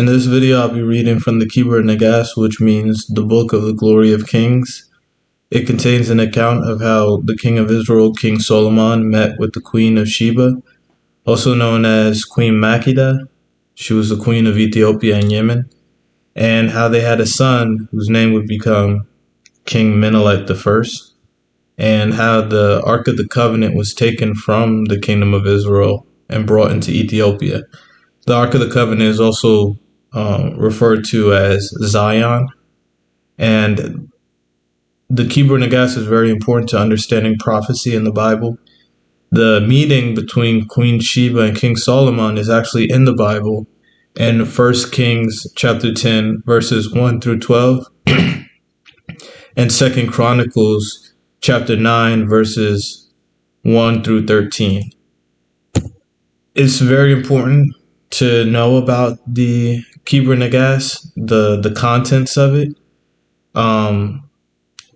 In this video, I'll be reading from the Kebra Negast, which means the Book of the Glory of Kings. It contains an account of how the king of Israel, King Solomon, met with the queen of Sheba, also known as Queen Makeda. She was the queen of Ethiopia and Yemen, and how they had a son whose name would become King Menelik I, and how the Ark of the Covenant was taken from the kingdom of Israel and brought into Ethiopia. The Ark of the Covenant is also referred to as Zion, and the Kebra Negast is very important to understanding prophecy in the Bible. The meeting between Queen Sheba and King Solomon is actually in the Bible in 1 Kings chapter 10, verses 1 through 12, and 2 Chronicles chapter 9, verses 1 through 13. It's very important to know about the Kebra Negast, the contents of it,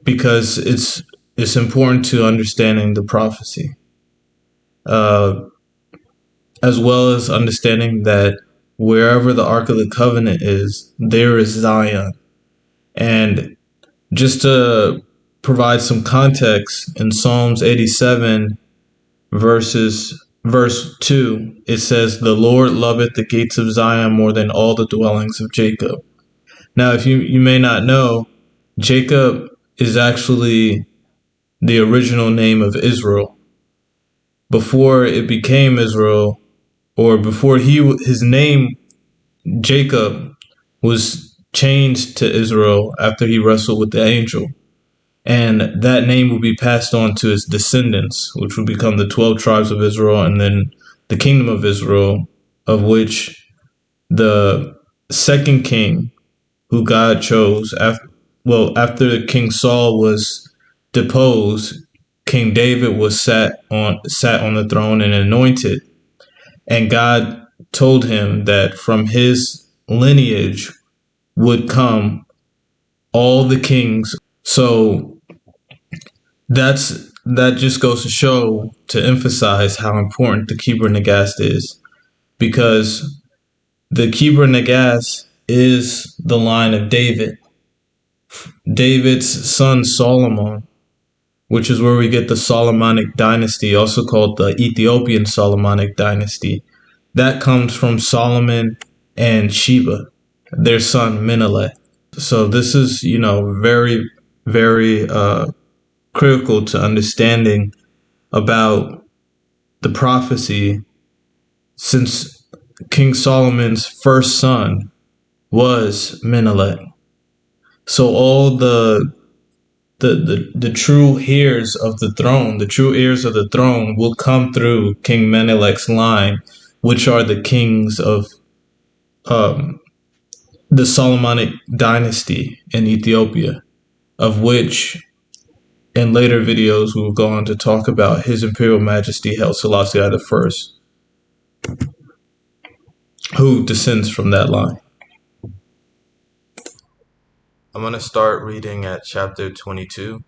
because it's important to understanding the prophecy, as well as understanding that wherever the Ark of the Covenant is, there is Zion. And just to provide some context, in Psalms 87, verse 2, it says, "The Lord loveth the gates of Zion more than all the dwellings of Jacob." Now, if you may not know, Jacob is actually the original name of Israel. Before it became Israel, or before his name, Jacob, was changed to Israel after he wrestled with the angel. And that name will be passed on to his descendants, which will become the 12 tribes of Israel, and then the kingdom of Israel, of which the second king who God chose, after King Saul was deposed, King David was sat on the throne and anointed. And God told him that from his lineage would come all the kings. So that just goes to show, to emphasize how important the Kebra Negast is, because the Kebra Negast is the line of David, David's son Solomon, which is where we get the Solomonic Dynasty, also called the Ethiopian Solomonic Dynasty. That comes from Solomon and Sheba, their son Menelik. So this is, very, very critical to understanding about the prophecy, since King Solomon's first son was Menelik. So all the true heirs of the throne, will come through King Menelik's line, which are the kings of the Solomonic dynasty in Ethiopia, of which in later videos we will go on to talk about His Imperial Majesty Haile Selassie I, who descends from that line. I'm going to start reading at chapter 22,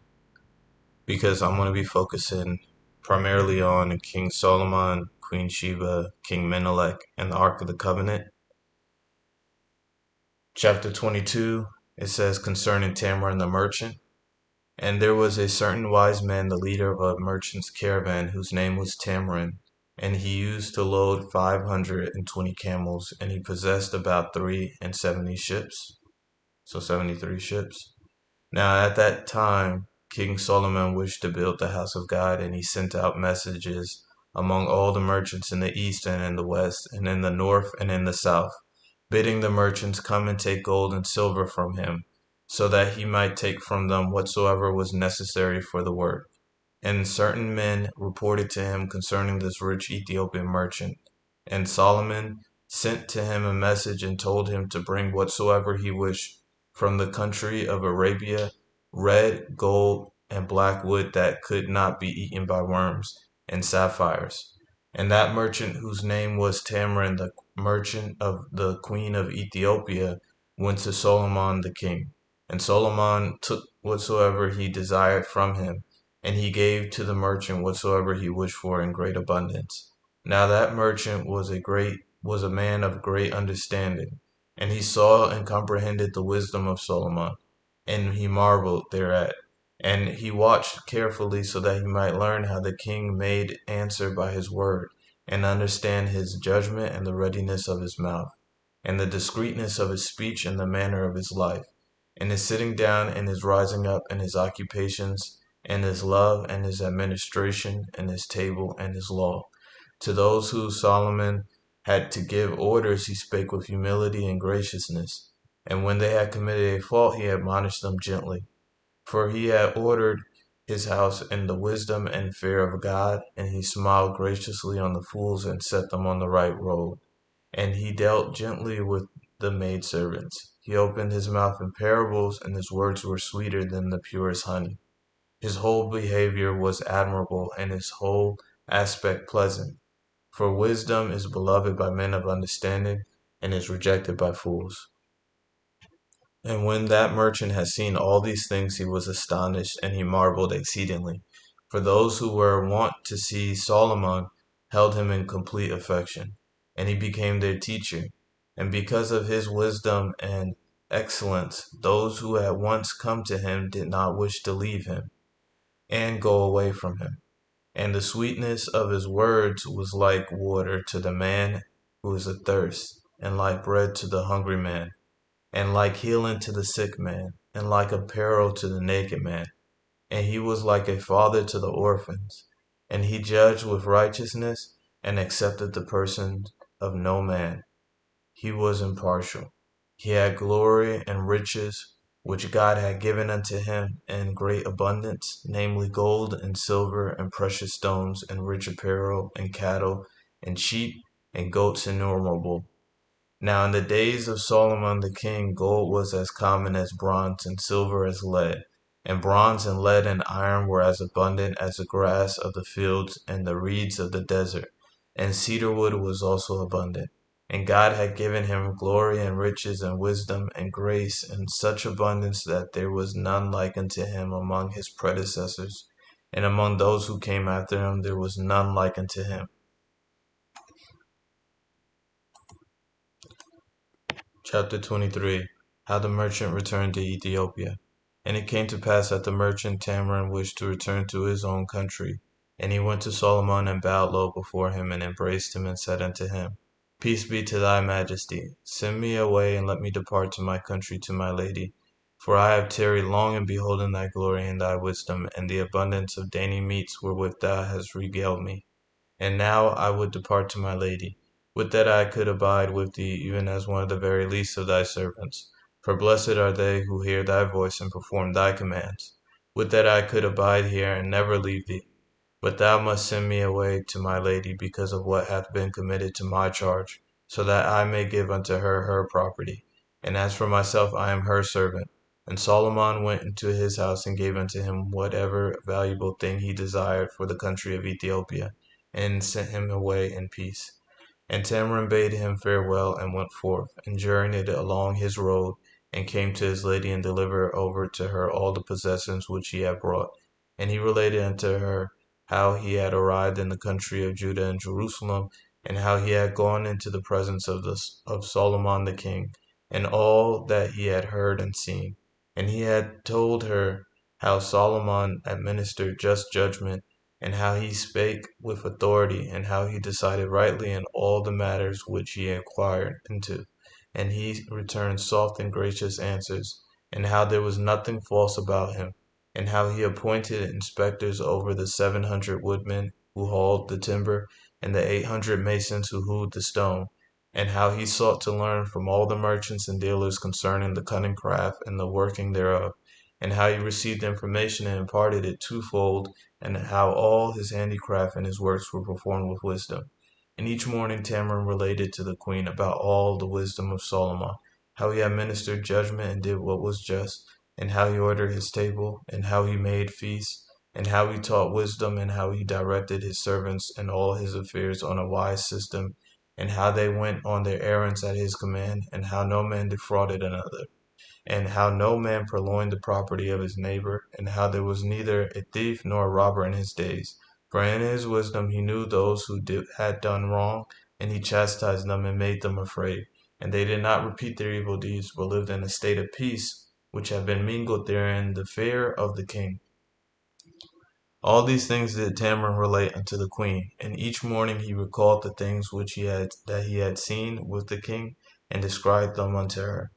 because I'm going to be focusing primarily on King Solomon, Queen Sheba, King Menelik, and the Ark of the Covenant. Chapter 22, it says, concerning Tamarind the merchant. And there was a certain wise man, the leader of a merchant's caravan, whose name was Tamarind, and he used to load 520 camels, and he possessed about 73 ships. So 73 ships. Now at that time, King Solomon wished to build the house of God, and he sent out messages among all the merchants in the east and in the west, and in the north and in the south, bidding the merchants come and take gold and silver from him, so that he might take from them whatsoever was necessary for the work. And certain men reported to him concerning this rich Ethiopian merchant. And Solomon sent to him a message and told him to bring whatsoever he wished from the country of Arabia, red, gold, and black wood that could not be eaten by worms, and sapphires. And that merchant, whose name was Tamarind, the merchant of the queen of Ethiopia, went to Solomon the king. And Solomon took whatsoever he desired from him, and he gave to the merchant whatsoever he wished for in great abundance. Now that merchant was a man of great understanding, And he saw and comprehended the wisdom of Solomon, and he marveled thereat. And he watched carefully so that he might learn how the king made answer by his word, and understand his judgment and the readiness of his mouth, and the discreetness of his speech and the manner of his life, and his sitting down and his rising up and his occupations, and his love and his administration, and his table and his law. To those who Solomon had to give orders, he spake with humility and graciousness. And when they had committed a fault, he admonished them gently. For he had ordered his house in the wisdom and fear of God, and he smiled graciously on the fools and set them on the right road. And he dealt gently with the maidservants. He opened his mouth in parables, and his words were sweeter than the purest honey. His whole behavior was admirable, and his whole aspect pleasant. For wisdom is beloved by men of understanding, and is rejected by fools. And when that merchant had seen all these things, he was astonished, and he marveled exceedingly. For those who were wont to see Solomon held him in complete affection, and he became their teacher. And because of his wisdom and excellence, those who had once come to him did not wish to leave him and go away from him. And the sweetness of his words was like water to the man who is athirst, and like bread to the hungry man, and like healing to the sick man, and like apparel to the naked man. And he was like a father to the orphans. And he judged with righteousness, and accepted the person of no man. He was impartial. He had glory and riches, which God had given unto him in great abundance, namely gold and silver and precious stones and rich apparel and cattle and sheep and goats innumerable. Now in the days of Solomon the king, gold was as common as bronze, and silver as lead, and bronze and lead and iron were as abundant as the grass of the fields and the reeds of the desert, and cedar wood was also abundant. And God had given him glory and riches and wisdom and grace in such abundance that there was none like unto him among his predecessors, and among those who came after him there was none like unto him. Chapter 23. How the merchant returned to Ethiopia. And it came to pass that the merchant Tamarind wished to return to his own country. And he went to Solomon and bowed low before him, and embraced him, and said unto him, Peace be to thy majesty. Send me away, and let me depart to my country, to my lady. For I have tarried long in beholding thy glory and thy wisdom, and the abundance of dainty meats wherewith thou hast regaled me. And now I would depart to my lady. Would that I could abide with thee, even as one of the very least of thy servants. For blessed are they who hear thy voice and perform thy commands. Would that I could abide here and never leave thee. But thou must send me away to my lady because of what hath been committed to my charge, so that I may give unto her her property. And as for myself, I am her servant. And Solomon went into his house and gave unto him whatever valuable thing he desired for the country of Ethiopia, and sent him away in peace. And Tamarind bade him farewell, and went forth, and journeyed along his road, and came to his lady, and delivered over to her all the possessions which he had brought. And he related unto her how he had arrived in the country of Judah and Jerusalem, and how he had gone into the presence of Solomon the king, and all that he had heard and seen. And he had told her how Solomon administered just judgment, and how he spake with authority, and how he decided rightly in all the matters which he inquired into, and he returned soft and gracious answers, and how there was nothing false about him, and how he appointed inspectors over the 700 woodmen who hauled the timber, and the 800 masons who hewed the stone, and how he sought to learn from all the merchants and dealers concerning the cunning craft and the working thereof, and how he received information and imparted it twofold, and how all his handicraft and his works were performed with wisdom. And each morning Tamarind related to the queen about all the wisdom of Solomon, how he administered judgment and did what was just, and how he ordered his table, and how he made feasts, and how he taught wisdom, and how he directed his servants in all his affairs on a wise system, and how they went on their errands at his command, and how no man defrauded another, and how no man purloined the property of his neighbor, and how there was neither a thief nor a robber in his days. For in his wisdom he knew those who had done wrong, and he chastised them and made them afraid. and they did not repeat their evil deeds, but lived in a state of peace, which had been mingled therein the fear of the king. All these things did Tamarind relate unto the queen, and each morning he recalled the things which he had seen with the king, and described them unto her.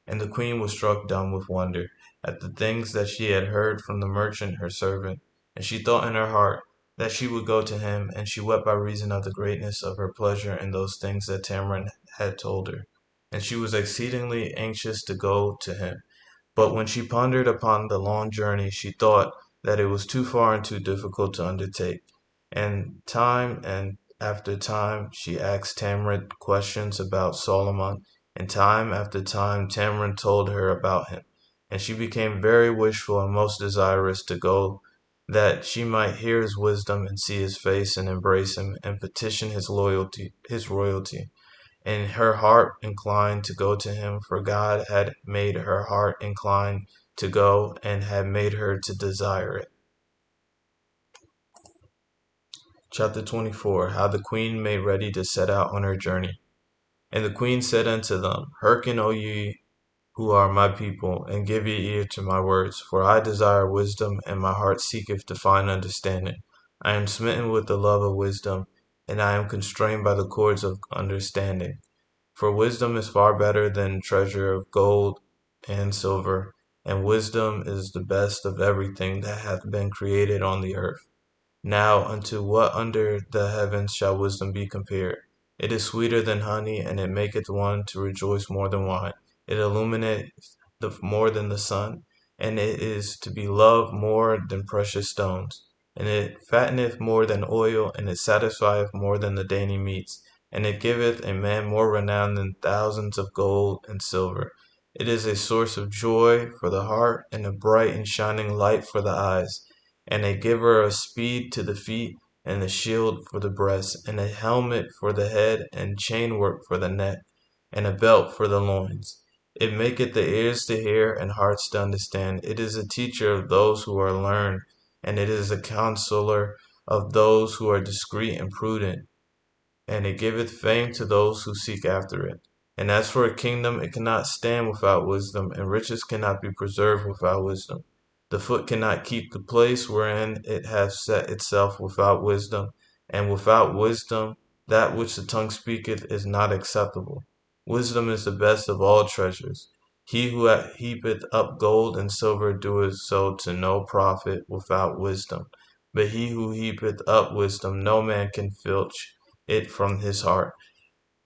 And the queen was struck dumb with wonder at the things that she had heard from the merchant her servant, and she thought in her heart that she would go to him, and she wept by reason of the greatness of her pleasure in those things that Tamarind had told her. And she was exceedingly anxious to go to him. But when she pondered upon the long journey, she thought that it was too far and too difficult to undertake. And after time she asked Tamarind questions about Solomon, and time after time Tamarind told her about him. And she became very wishful and most desirous to go, that she might hear his wisdom and see his face and embrace him and petition his royalty. And her heart inclined to go to him, for God had made her heart inclined to go, and had made her to desire it. Chapter 24. How the queen made ready to set out on her journey. And the queen said unto them, Hearken, O ye who are my people, and give ye ear to my words, for I desire wisdom, and my heart seeketh to find understanding. I am smitten with the love of wisdom, and I am constrained by the cords of understanding. For wisdom is far better than treasure of gold and silver, and wisdom is the best of everything that hath been created on the earth. Now unto what under the heavens shall wisdom be compared? It is sweeter than honey, and it maketh one to rejoice more than wine. It illumineth more than the sun, and it is to be loved more than precious stones. And it fatteneth more than oil, and it satisfieth more than the dainty meats. And it giveth a man more renown than thousands of gold and silver. It is a source of joy for the heart, and a bright and shining light for the eyes, and a giver of speed to the feet, and a shield for the breast, and a helmet for the head, and chainwork for the neck, and a belt for the loins. It maketh the ears to hear, and hearts to understand. It is a teacher of those who are learned, and it is a counselor of those who are discreet and prudent, and it giveth fame to those who seek after it. And as for a kingdom, it cannot stand without wisdom, and riches cannot be preserved without wisdom. The foot cannot keep the place wherein it hath set itself without wisdom, and without wisdom that which the tongue speaketh is not acceptable. Wisdom is the best of all treasures. He who heapeth up gold and silver doeth so to no profit without wisdom. But he who heapeth up wisdom, no man can filch it from his heart.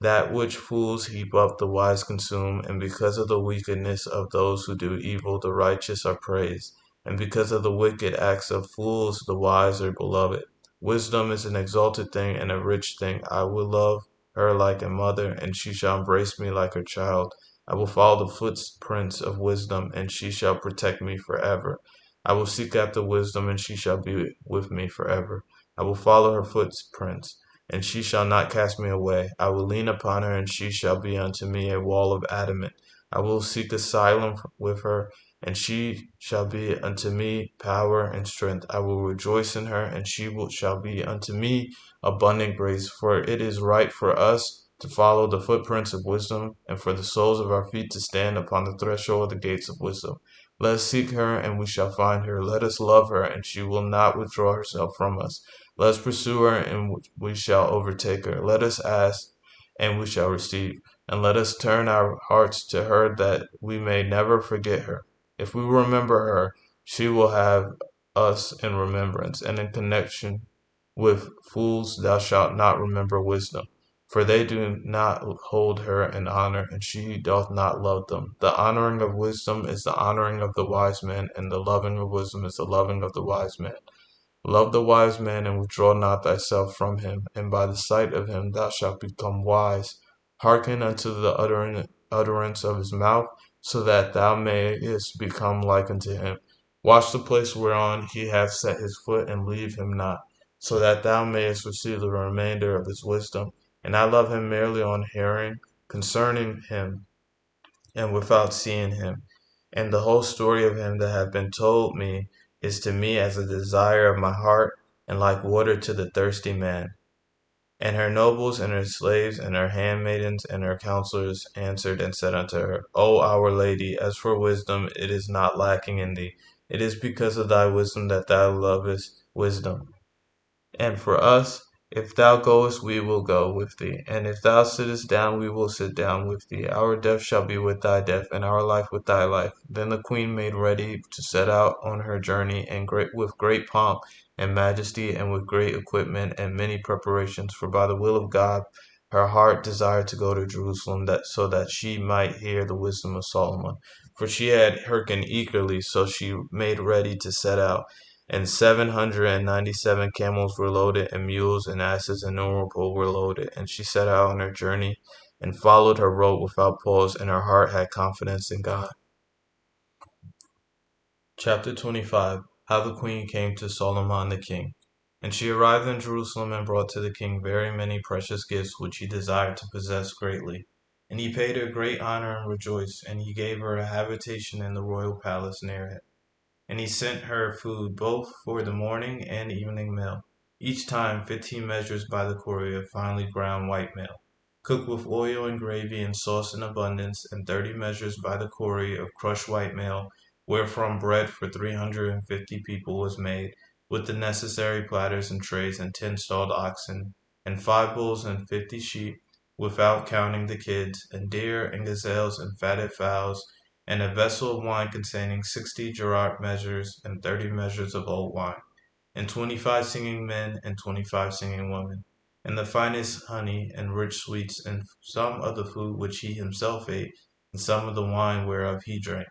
That which fools heap up, the wise consume, and because of the wickedness of those who do evil, the righteous are praised. And because of the wicked acts of fools, the wise are beloved. Wisdom is an exalted thing and a rich thing. I will love her like a mother, and she shall embrace me like her child. I will follow the footprints of wisdom, and she shall protect me forever. I will seek after wisdom, and she shall be with me forever. I will follow her footprints, and she shall not cast me away. I will lean upon her, and she shall be unto me a wall of adamant. I will seek asylum with her, and she shall be unto me power and strength. I will rejoice in her, and shall be unto me abundant grace. For it is right for us to follow the footprints of wisdom, and for the soles of our feet to stand upon the threshold of the gates of wisdom. Let us seek her, and we shall find her. Let us love her, and she will not withdraw herself from us. Let us pursue her, and we shall overtake her. Let us ask, and we shall receive. And let us turn our hearts to her, that we may never forget her. If we remember her, she will have us in remembrance. And in connection with fools thou shalt not remember wisdom, for they do not hold her in honor, and she doth not love them. The honoring of wisdom is the honoring of the wise man, and the loving of wisdom is the loving of the wise man. Love the wise man, and withdraw not thyself from him, and by the sight of him thou shalt become wise. Hearken unto the utterance of his mouth, so that thou mayest become like unto him. Watch the place whereon he hath set his foot, and leave him not, so that thou mayest receive the remainder of his wisdom. And I love him merely on hearing concerning him, and without seeing him. And the whole story of him that hath been told me is to me as a desire of my heart, and like water to the thirsty man. And her nobles and her slaves and her handmaidens and her counselors answered and said unto her, O our lady, as for wisdom, it is not lacking in thee. It is because of thy wisdom that thou lovest wisdom. And for us, if thou goest, we will go with thee. And if thou sittest down, we will sit down with thee. Our death shall be with thy death, and our life with thy life. Then the queen made ready to set out on her journey, and with great pomp and majesty, and with great equipment and many preparations. For by the will of God, her heart desired to go to Jerusalem, so that she might hear the wisdom of Solomon. For she had hearkened eagerly, so she made ready to set out. And 797 camels were loaded, and mules and asses innumerable were loaded. And she set out on her journey, and followed her road without pause, and her heart had confidence in God. Chapter 25. How the Queen came to Solomon the King. And she arrived in Jerusalem, and brought to the king very many precious gifts, which he desired to possess greatly. And he paid her great honor and rejoiced, and he gave her a habitation in the royal palace near it. And he sent her food both for the morning and evening meal, each time 15 measures by the cori of finely ground white meal, cooked with oil and gravy and sauce in abundance, and 30 measures by the cori of crushed white meal, wherefrom bread for 350 people was made, with the necessary platters and trays, and 10 stalled oxen, and 5 bulls and 50 sheep, without counting the kids, and deer and gazelles and fatted fowls, and a vessel of wine containing 60 gerart measures, and 30 measures of old wine, and 25 singing men, and 25 singing women, and the finest honey, and rich sweets, and some of the food which he himself ate, and some of the wine whereof he drank.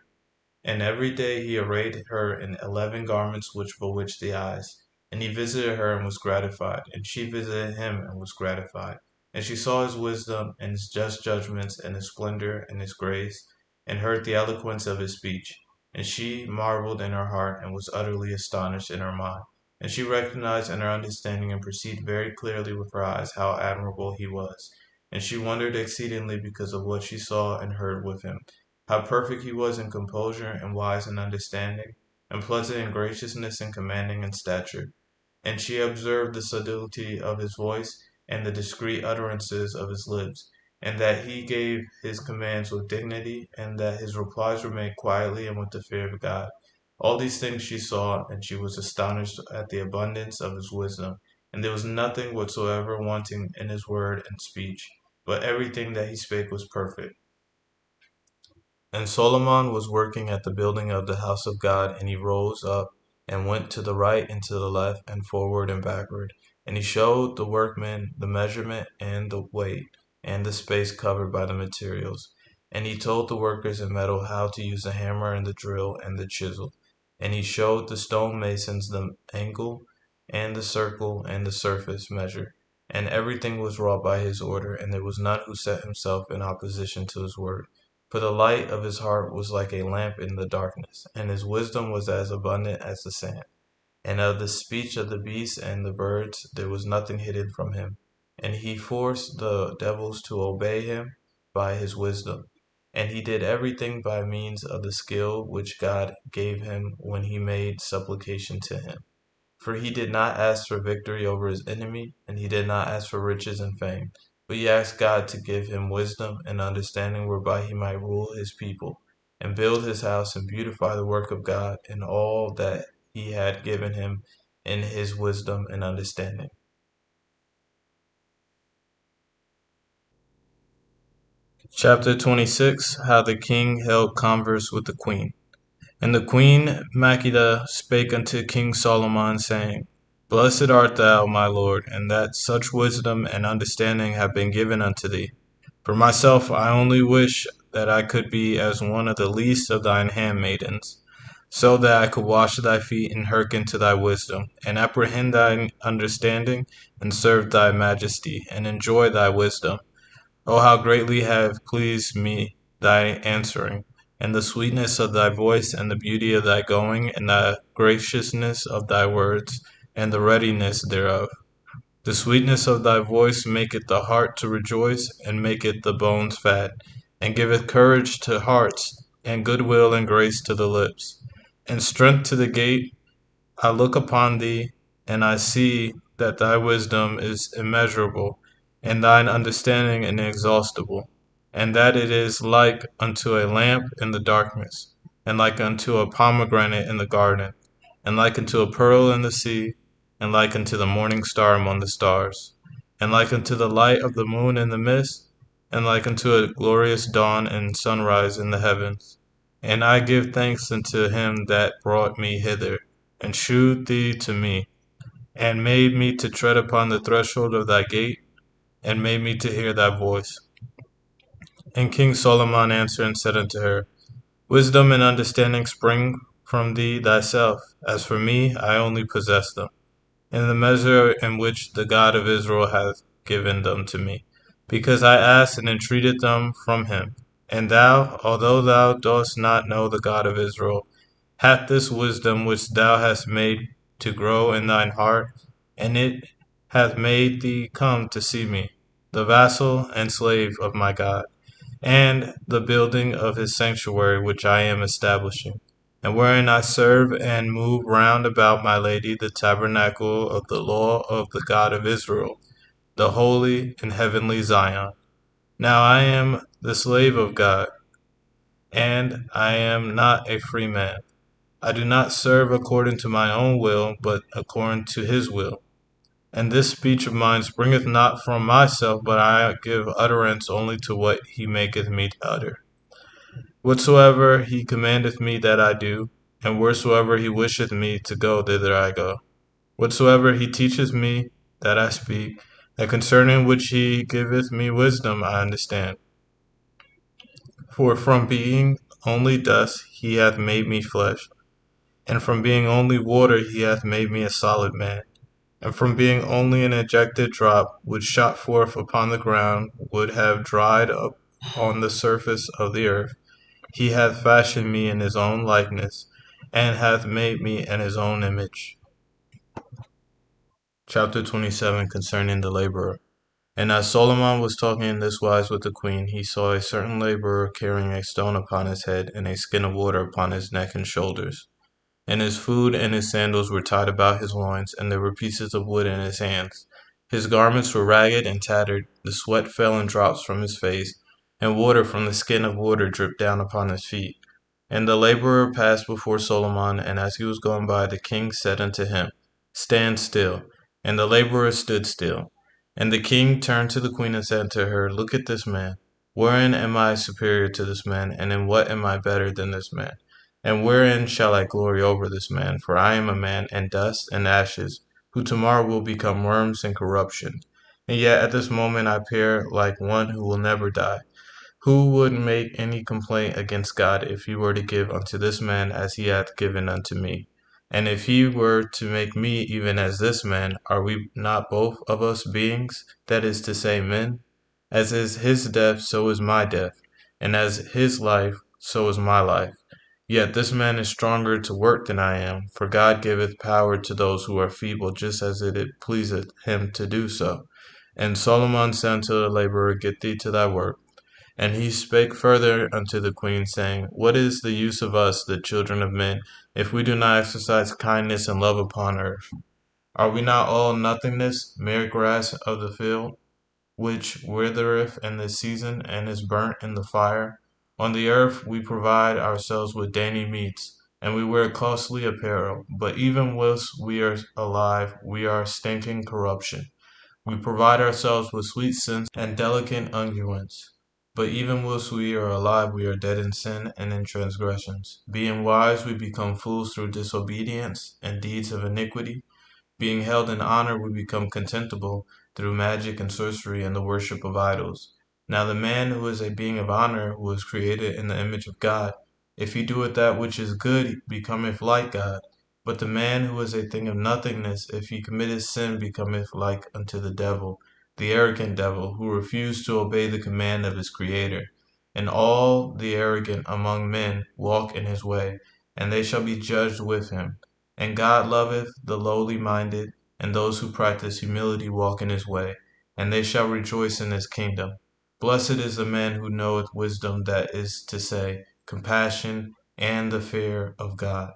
And every day he arrayed her in 11 garments which bewitched the eyes. And he visited her and was gratified, and she visited him and was gratified. And she saw his wisdom, and his just judgments, and his splendor, and his grace, and heard the eloquence of his speech. And she marveled in her heart, and was utterly astonished in her mind. And she recognized in her understanding, and perceived very clearly with her eyes, how admirable he was. And she wondered exceedingly because of what she saw and heard with him, how perfect he was in composure, and wise in understanding, and pleasant in graciousness, and commanding in stature. And she observed the subtlety of his voice, and the discreet utterances of his lips, and that he gave his commands with dignity, and that his replies were made quietly and with the fear of God. All these things she saw, and she was astonished at the abundance of his wisdom, and there was nothing whatsoever wanting in his word and speech, but everything that he spake was perfect. And Solomon was working at the building of the house of God, and he rose up and went to the right and to the left, and forward and backward. And he showed the workmen the measurement and the weight, and the space covered by the materials. And he told the workers in metal how to use the hammer and the drill and the chisel. And he showed the stone masons the angle and the circle and the surface measure. And everything was wrought by his order, and there was none who set himself in opposition to his word. For the light of his heart was like a lamp in the darkness, and his wisdom was as abundant as the sand. And of the speech of the beasts and the birds there was nothing hidden from him. And he forced the devils to obey him by his wisdom. And he did everything by means of the skill which God gave him when he made supplication to him. For he did not ask for victory over his enemy, and he did not ask for riches and fame, but he asked God to give him wisdom and understanding whereby he might rule his people, and build his house, and beautify the work of God, and all that he had given him in his wisdom and understanding. Chapter 26. How the king held converse with the queen. And the queen Makeda spake unto King Solomon, saying, Blessed art thou, my lord, and that such wisdom and understanding have been given unto thee. For myself, I only wish that I could be as one of the least of thine handmaidens, so that I could wash thy feet and hearken to thy wisdom, and apprehend thy understanding, and serve thy majesty, and enjoy thy wisdom. Oh, how greatly have pleased me thy answering, and the sweetness of thy voice, and the beauty of thy going, and the graciousness of thy words, and the readiness thereof. The sweetness of thy voice maketh the heart to rejoice, and maketh the bones fat, and giveth courage to hearts, and goodwill and grace to the lips, and strength to the gait. I look upon thee, and I see that thy wisdom is immeasurable, and thine understanding inexhaustible, and that it is like unto a lamp in the darkness, and like unto a pomegranate in the garden, and like unto a pearl in the sea, and like unto the morning star among the stars, and like unto the light of the moon in the mist, and like unto a glorious dawn and sunrise in the heavens. And I give thanks unto him that brought me hither, and shewed thee to me, and made me to tread upon the threshold of thy gate, and made me to hear thy voice. And King Solomon answered and said unto her, Wisdom and understanding spring from thee thyself. As for me, I only possess them, in the measure in which the God of Israel hath given them to me, because I asked and entreated them from him. And thou, although thou dost not know the God of Israel, hath this wisdom which thou hast made to grow in thine heart, and it hath made thee come to see me, the vassal and slave of my God, and the building of his sanctuary which I am establishing, and wherein I serve and move round about my lady the tabernacle of the law of the God of Israel, the holy and heavenly Zion. Now I am the slave of God, and I am not a free man. I do not serve according to my own will, but according to his will. And this speech of mine springeth not from myself, but I give utterance only to what he maketh me to utter. Whatsoever he commandeth me that I do, and wheresoever he wisheth me to go, thither I go. Whatsoever he teacheth me, that I speak, and concerning which he giveth me wisdom, I understand. For from being only dust he hath made me flesh, and from being only water he hath made me a solid man. And from being only an ejected drop, which shot forth upon the ground, would have dried up on the surface of the earth, he hath fashioned me in his own likeness, and hath made me in his own image. Chapter 27, concerning the laborer. And as Solomon was talking in this wise with the queen, he saw a certain laborer carrying a stone upon his head, and a skin of water upon his neck and shoulders. And his food and his sandals were tied about his loins, and there were pieces of wood in his hands. His garments were ragged and tattered, the sweat fell in drops from his face, and water from the skin of water dripped down upon his feet. And the laborer passed before Solomon, and as he was going by, the king said unto him, Stand still. And the laborer stood still. And the king turned to the queen and said to her, Look at this man. Wherein am I superior to this man, and in what am I better than this man? And wherein shall I glory over this man? For I am a man in dust and ashes, who tomorrow will become worms and corruption. And yet at this moment I appear like one who will never die. Who would make any complaint against God if he were to give unto this man as he hath given unto me? And if he were to make me even as this man, are we not both of us beings, that is to say, men? As is his death, so is my death, and as his life, so is my life. Yet this man is stronger to work than I am, for God giveth power to those who are feeble, just as it pleaseth him to do so. And Solomon said unto the laborer, Get thee to thy work. And he spake further unto the queen, saying, What is the use of us, the children of men, if we do not exercise kindness and love upon earth? Are we not all nothingness, mere grass of the field, which withereth in the season, and is burnt in the fire? On the earth we provide ourselves with dainty meats, and we wear costly apparel, but even whilst we are alive, we are stinking corruption. We provide ourselves with sweet scents and delicate unguents. But even whilst we are alive, we are dead in sin and in transgressions. Being wise, we become fools through disobedience and deeds of iniquity. Being held in honor, we become contemptible through magic and sorcery and the worship of idols. Now the man who is a being of honor, who is created in the image of God, if he doeth that which is good, he becometh like God. But the man who is a thing of nothingness, if he committeth sin, becometh like unto the devil, the arrogant devil, who refused to obey the command of his Creator. And all the arrogant among men walk in his way, and they shall be judged with him. And God loveth the lowly minded, and those who practice humility walk in his way, and they shall rejoice in his kingdom. Blessed is the man who knoweth wisdom, that is to say, compassion and the fear of God.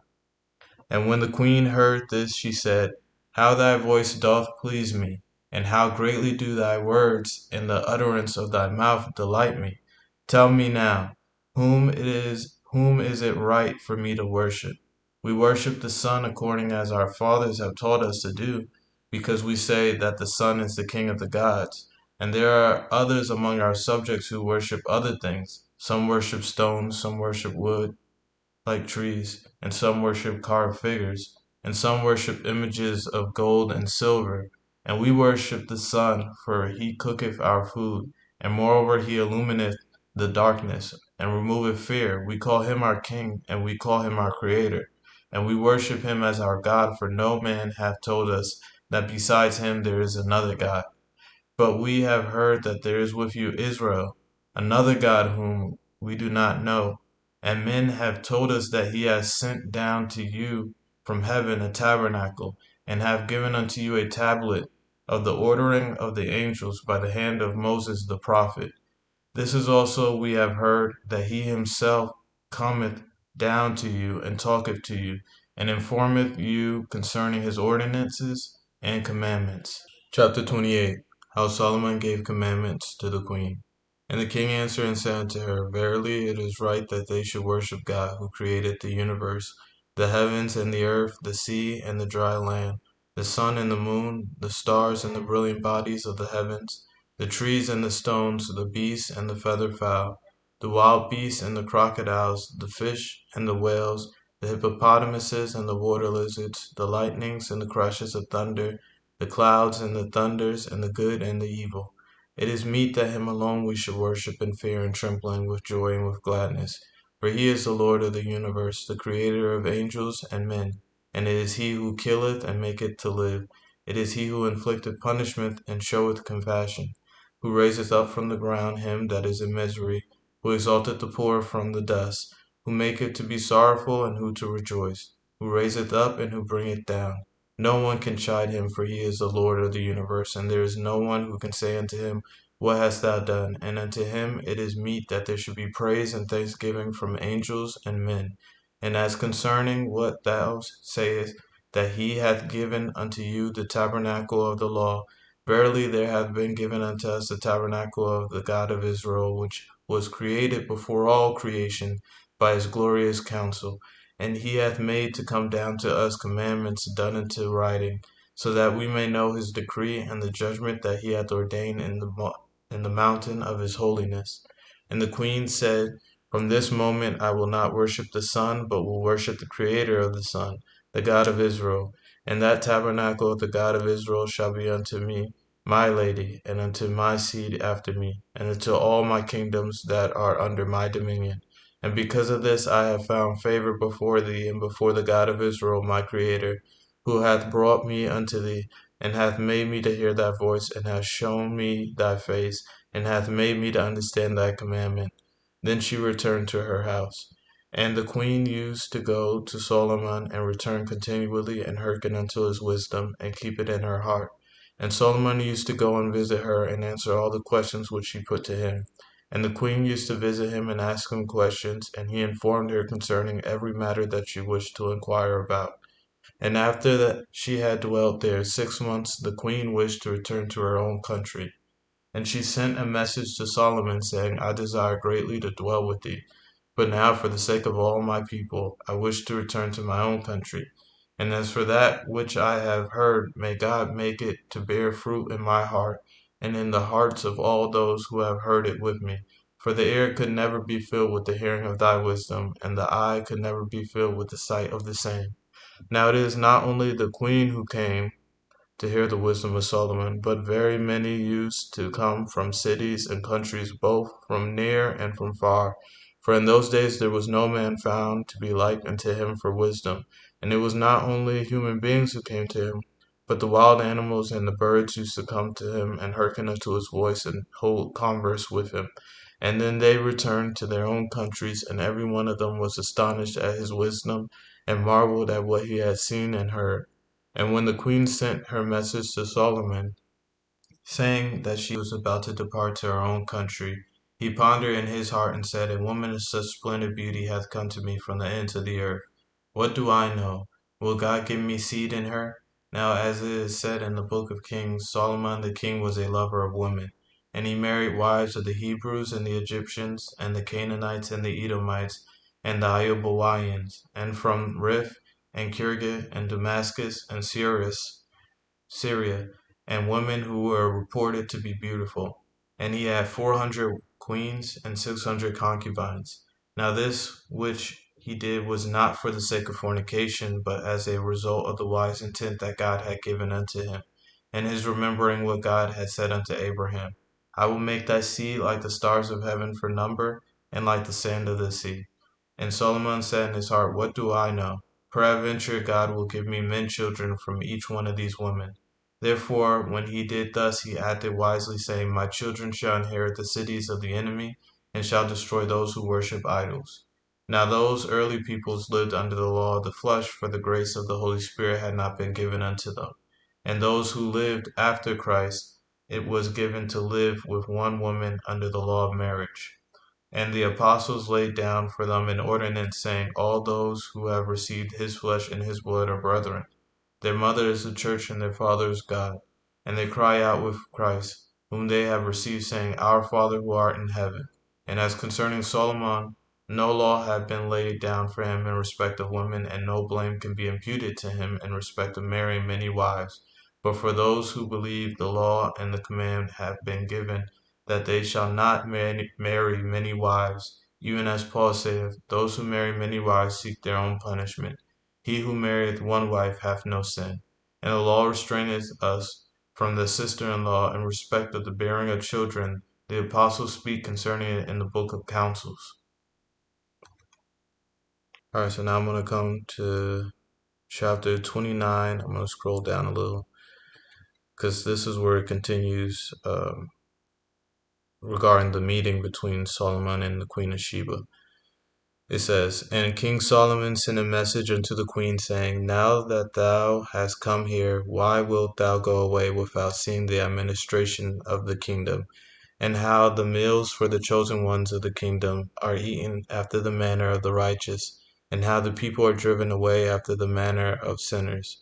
And when the queen heard this, she said, How thy voice doth please me, and how greatly do thy words and the utterance of thy mouth delight me. Tell me now, whom is it right for me to worship? We worship the Son according as our fathers have taught us to do, because we say that the Son is the King of the gods. And there are others among our subjects who worship other things. Some worship stones, some worship wood, like trees, and some worship carved figures, and some worship images of gold and silver. And we worship the Son, for he cooketh our food, and moreover he illumineth the darkness, and removeth fear. We call him our King, and we call him our Creator. And we worship him as our God, for no man hath told us that besides him there is another God. But we have heard that there is with you Israel, another God whom we do not know. And men have told us that he has sent down to you from heaven a tabernacle, and have given unto you a tablet of the ordering of the angels by the hand of Moses the prophet. This is also we have heard, that he himself cometh down to you, and talketh to you, and informeth you concerning his ordinances and commandments. Chapter 28. How Solomon gave commandments to the queen. And the king answered and said unto her, Verily it is right that they should worship God, who created the universe, the heavens and the earth, the sea and the dry land, the sun and the moon, the stars and the brilliant bodies of the heavens, the trees and the stones, the beasts and the feathered fowl, the wild beasts and the crocodiles, the fish and the whales, the hippopotamuses and the water lizards, the lightnings and the crashes of thunder, the clouds and the thunders, and the good and the evil. It is meet that him alone we should worship in fear and trembling, with joy and with gladness. For he is the Lord of the universe, the creator of angels and men. And it is he who killeth and maketh to live. It is he who inflicteth punishment and showeth compassion, who raiseth up from the ground him that is in misery, who exalteth the poor from the dust, who maketh to be sorrowful and who to rejoice, who raiseth up and who bringeth down. No one can chide him, for he is the Lord of the universe, and there is no one who can say unto him, What hast thou done? And unto him it is meet that there should be praise and thanksgiving from angels and men. And as concerning what thou sayest, that he hath given unto you the tabernacle of the law, verily there hath been given unto us the tabernacle of the God of Israel, which was created before all creation by his glorious counsel. And he hath made to come down to us commandments done into writing, so that we may know his decree and the judgment that he hath ordained in the mountain of his holiness. And the queen said, From this moment I will not worship the sun, but will worship the Creator of the sun, the God of Israel. And that tabernacle of the God of Israel shall be unto me, my lady, and unto my seed after me, and unto all my kingdoms that are under my dominion. And because of this I have found favor before thee, and before the God of Israel my Creator, who hath brought me unto thee, and hath made me to hear thy voice, and hath shown me thy face, and hath made me to understand thy commandment. Then she returned to her house. And the queen used to go to Solomon, and return continually, and hearken unto his wisdom, and keep it in her heart. And Solomon used to go and visit her, and answer all the questions which she put to him. And the queen used to visit him and ask him questions, and he informed her concerning every matter that she wished to inquire about. And after that she had dwelt there 6 months, the queen wished to return to her own country. And she sent a message to Solomon, saying, I desire greatly to dwell with thee, but now for the sake of all my people, I wish to return to my own country. And as for that which I have heard, may God make it to bear fruit in my heart, and in the hearts of all those who have heard it with me. For the ear could never be filled with the hearing of thy wisdom, and the eye could never be filled with the sight of the same. Now it is not only the queen who came to hear the wisdom of Solomon, but very many used to come from cities and countries, both from near and from far. For in those days there was no man found to be like unto him for wisdom. And it was not only human beings who came to him, but the wild animals and the birds used to come to him, and hearken unto his voice, and hold converse with him. And then they returned to their own countries, and every one of them was astonished at his wisdom, and marveled at what he had seen and heard. And when the queen sent her message to Solomon, saying that she was about to depart to her own country, he pondered in his heart and said, A woman of such splendid beauty hath come to me from the ends of the earth. What do I know? Will God give me seed in her? Now, as it is said in the book of Kings, Solomon the king was a lover of women, and he married wives of the Hebrews and the Egyptians, and the Canaanites and the Edomites, and the Iobawians, and from Riph and Kirgith and Damascus and Syria, and women who were reported to be beautiful. And he had 400 queens and 600 concubines. Now this which he did was not for the sake of fornication, but as a result of the wise intent that God had given unto him, and his remembering what God had said unto Abraham, I will make thy seed like the stars of heaven for number, and like the sand of the sea. And Solomon said in his heart, What do I know? Peradventure God will give me men children from each one of these women. Therefore, when he did thus, he acted wisely, saying, My children shall inherit the cities of the enemy, and shall destroy those who worship idols. Now those early peoples lived under the law of the flesh, for the grace of the Holy Spirit had not been given unto them. And those who lived after Christ, it was given to live with one woman under the law of marriage. And the apostles laid down for them an ordinance, saying, All those who have received his flesh and his blood are brethren. Their mother is the church, and their father is God. And they cry out with Christ, whom they have received, saying, Our Father who art in heaven. And as concerning Solomon, no law had been laid down for him in respect of women, and no blame can be imputed to him in respect of marrying many wives. But for those who believe, the law and the command have been given, that they shall not marry many wives, even as Paul saith, Those who marry many wives seek their own punishment. He who marrieth one wife hath no sin. And the law restraineth us from the sister-in-law in respect of the bearing of children. The apostles speak concerning it in the book of Councils. Alright, so now I'm going to come to chapter 29. I'm going to scroll down a little, because this is where it continues regarding the meeting between Solomon and the queen of Sheba. It says, And King Solomon sent a message unto the queen, saying, Now that thou hast come here, why wilt thou go away without seeing the administration of the kingdom, and how the meals for the chosen ones of the kingdom are eaten after the manner of the righteous, and how the people are driven away after the manner of sinners?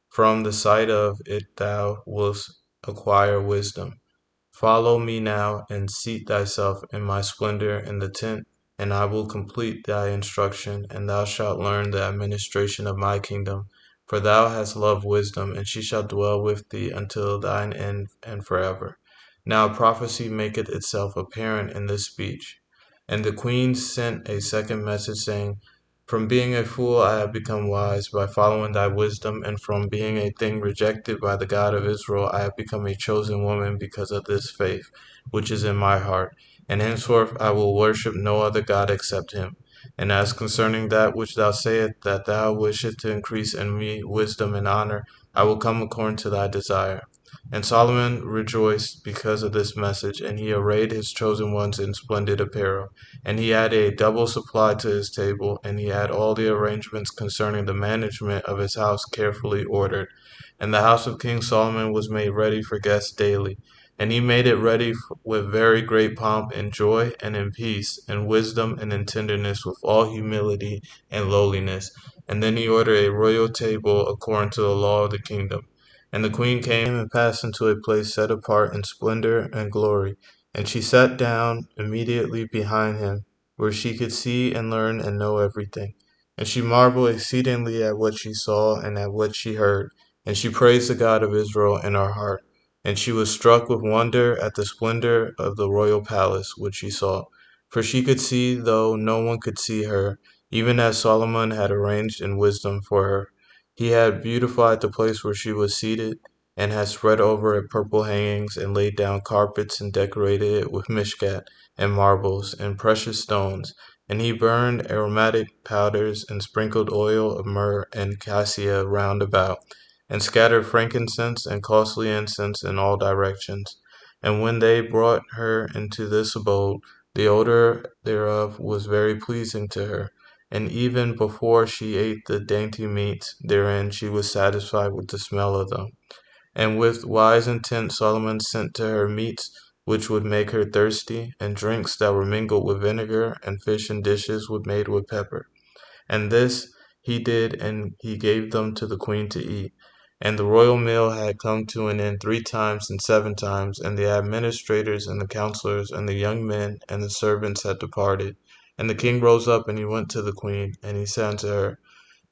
From the sight of it thou wilt acquire wisdom. Follow me now, and seat thyself in my splendor in the tent, and I will complete thy instruction, and thou shalt learn the administration of my kingdom. For thou hast loved wisdom, and she shall dwell with thee until thine end and forever. Now prophecy maketh itself apparent in this speech. And the queen sent a second message, saying, From being a fool I have become wise by following thy wisdom, and from being a thing rejected by the God of Israel I have become a chosen woman because of this faith which is in my heart. And henceforth I will worship no other God except him. And as concerning that which thou sayest, that thou wishest to increase in me wisdom and honor, I will come according to thy desire. And Solomon rejoiced because of this message, and he arrayed his chosen ones in splendid apparel. And he had a double supply to his table, and he had all the arrangements concerning the management of his house carefully ordered. And the house of King Solomon was made ready for guests daily. And he made it ready with very great pomp and joy and in peace and wisdom and in tenderness with all humility and lowliness. And then he ordered a royal table according to the law of the kingdom. And the queen came and passed into a place set apart in splendor and glory. And she sat down immediately behind him, where she could see and learn and know everything. And she marveled exceedingly at what she saw and at what she heard. And she praised the God of Israel in her heart. And she was struck with wonder at the splendor of the royal palace which she saw. For she could see, though no one could see her, even as Solomon had arranged in wisdom for her. He had beautified the place where she was seated, and had spread over it purple hangings, and laid down carpets, and decorated it with mishkat, and marbles, and precious stones. And he burned aromatic powders, and sprinkled oil of myrrh and cassia round about, and scattered frankincense and costly incense in all directions. And when they brought her into this abode, the odor thereof was very pleasing to her. And even before she ate the dainty meats therein, she was satisfied with the smell of them. And with wise intent Solomon sent to her meats which would make her thirsty, and drinks that were mingled with vinegar, and fish in dishes made with pepper. And this he did, and he gave them to the queen to eat. And the royal meal had come to an end 3 times and 7 times, and the administrators and the counselors and the young men and the servants had departed. And the king rose up, and he went to the queen, and he said unto her,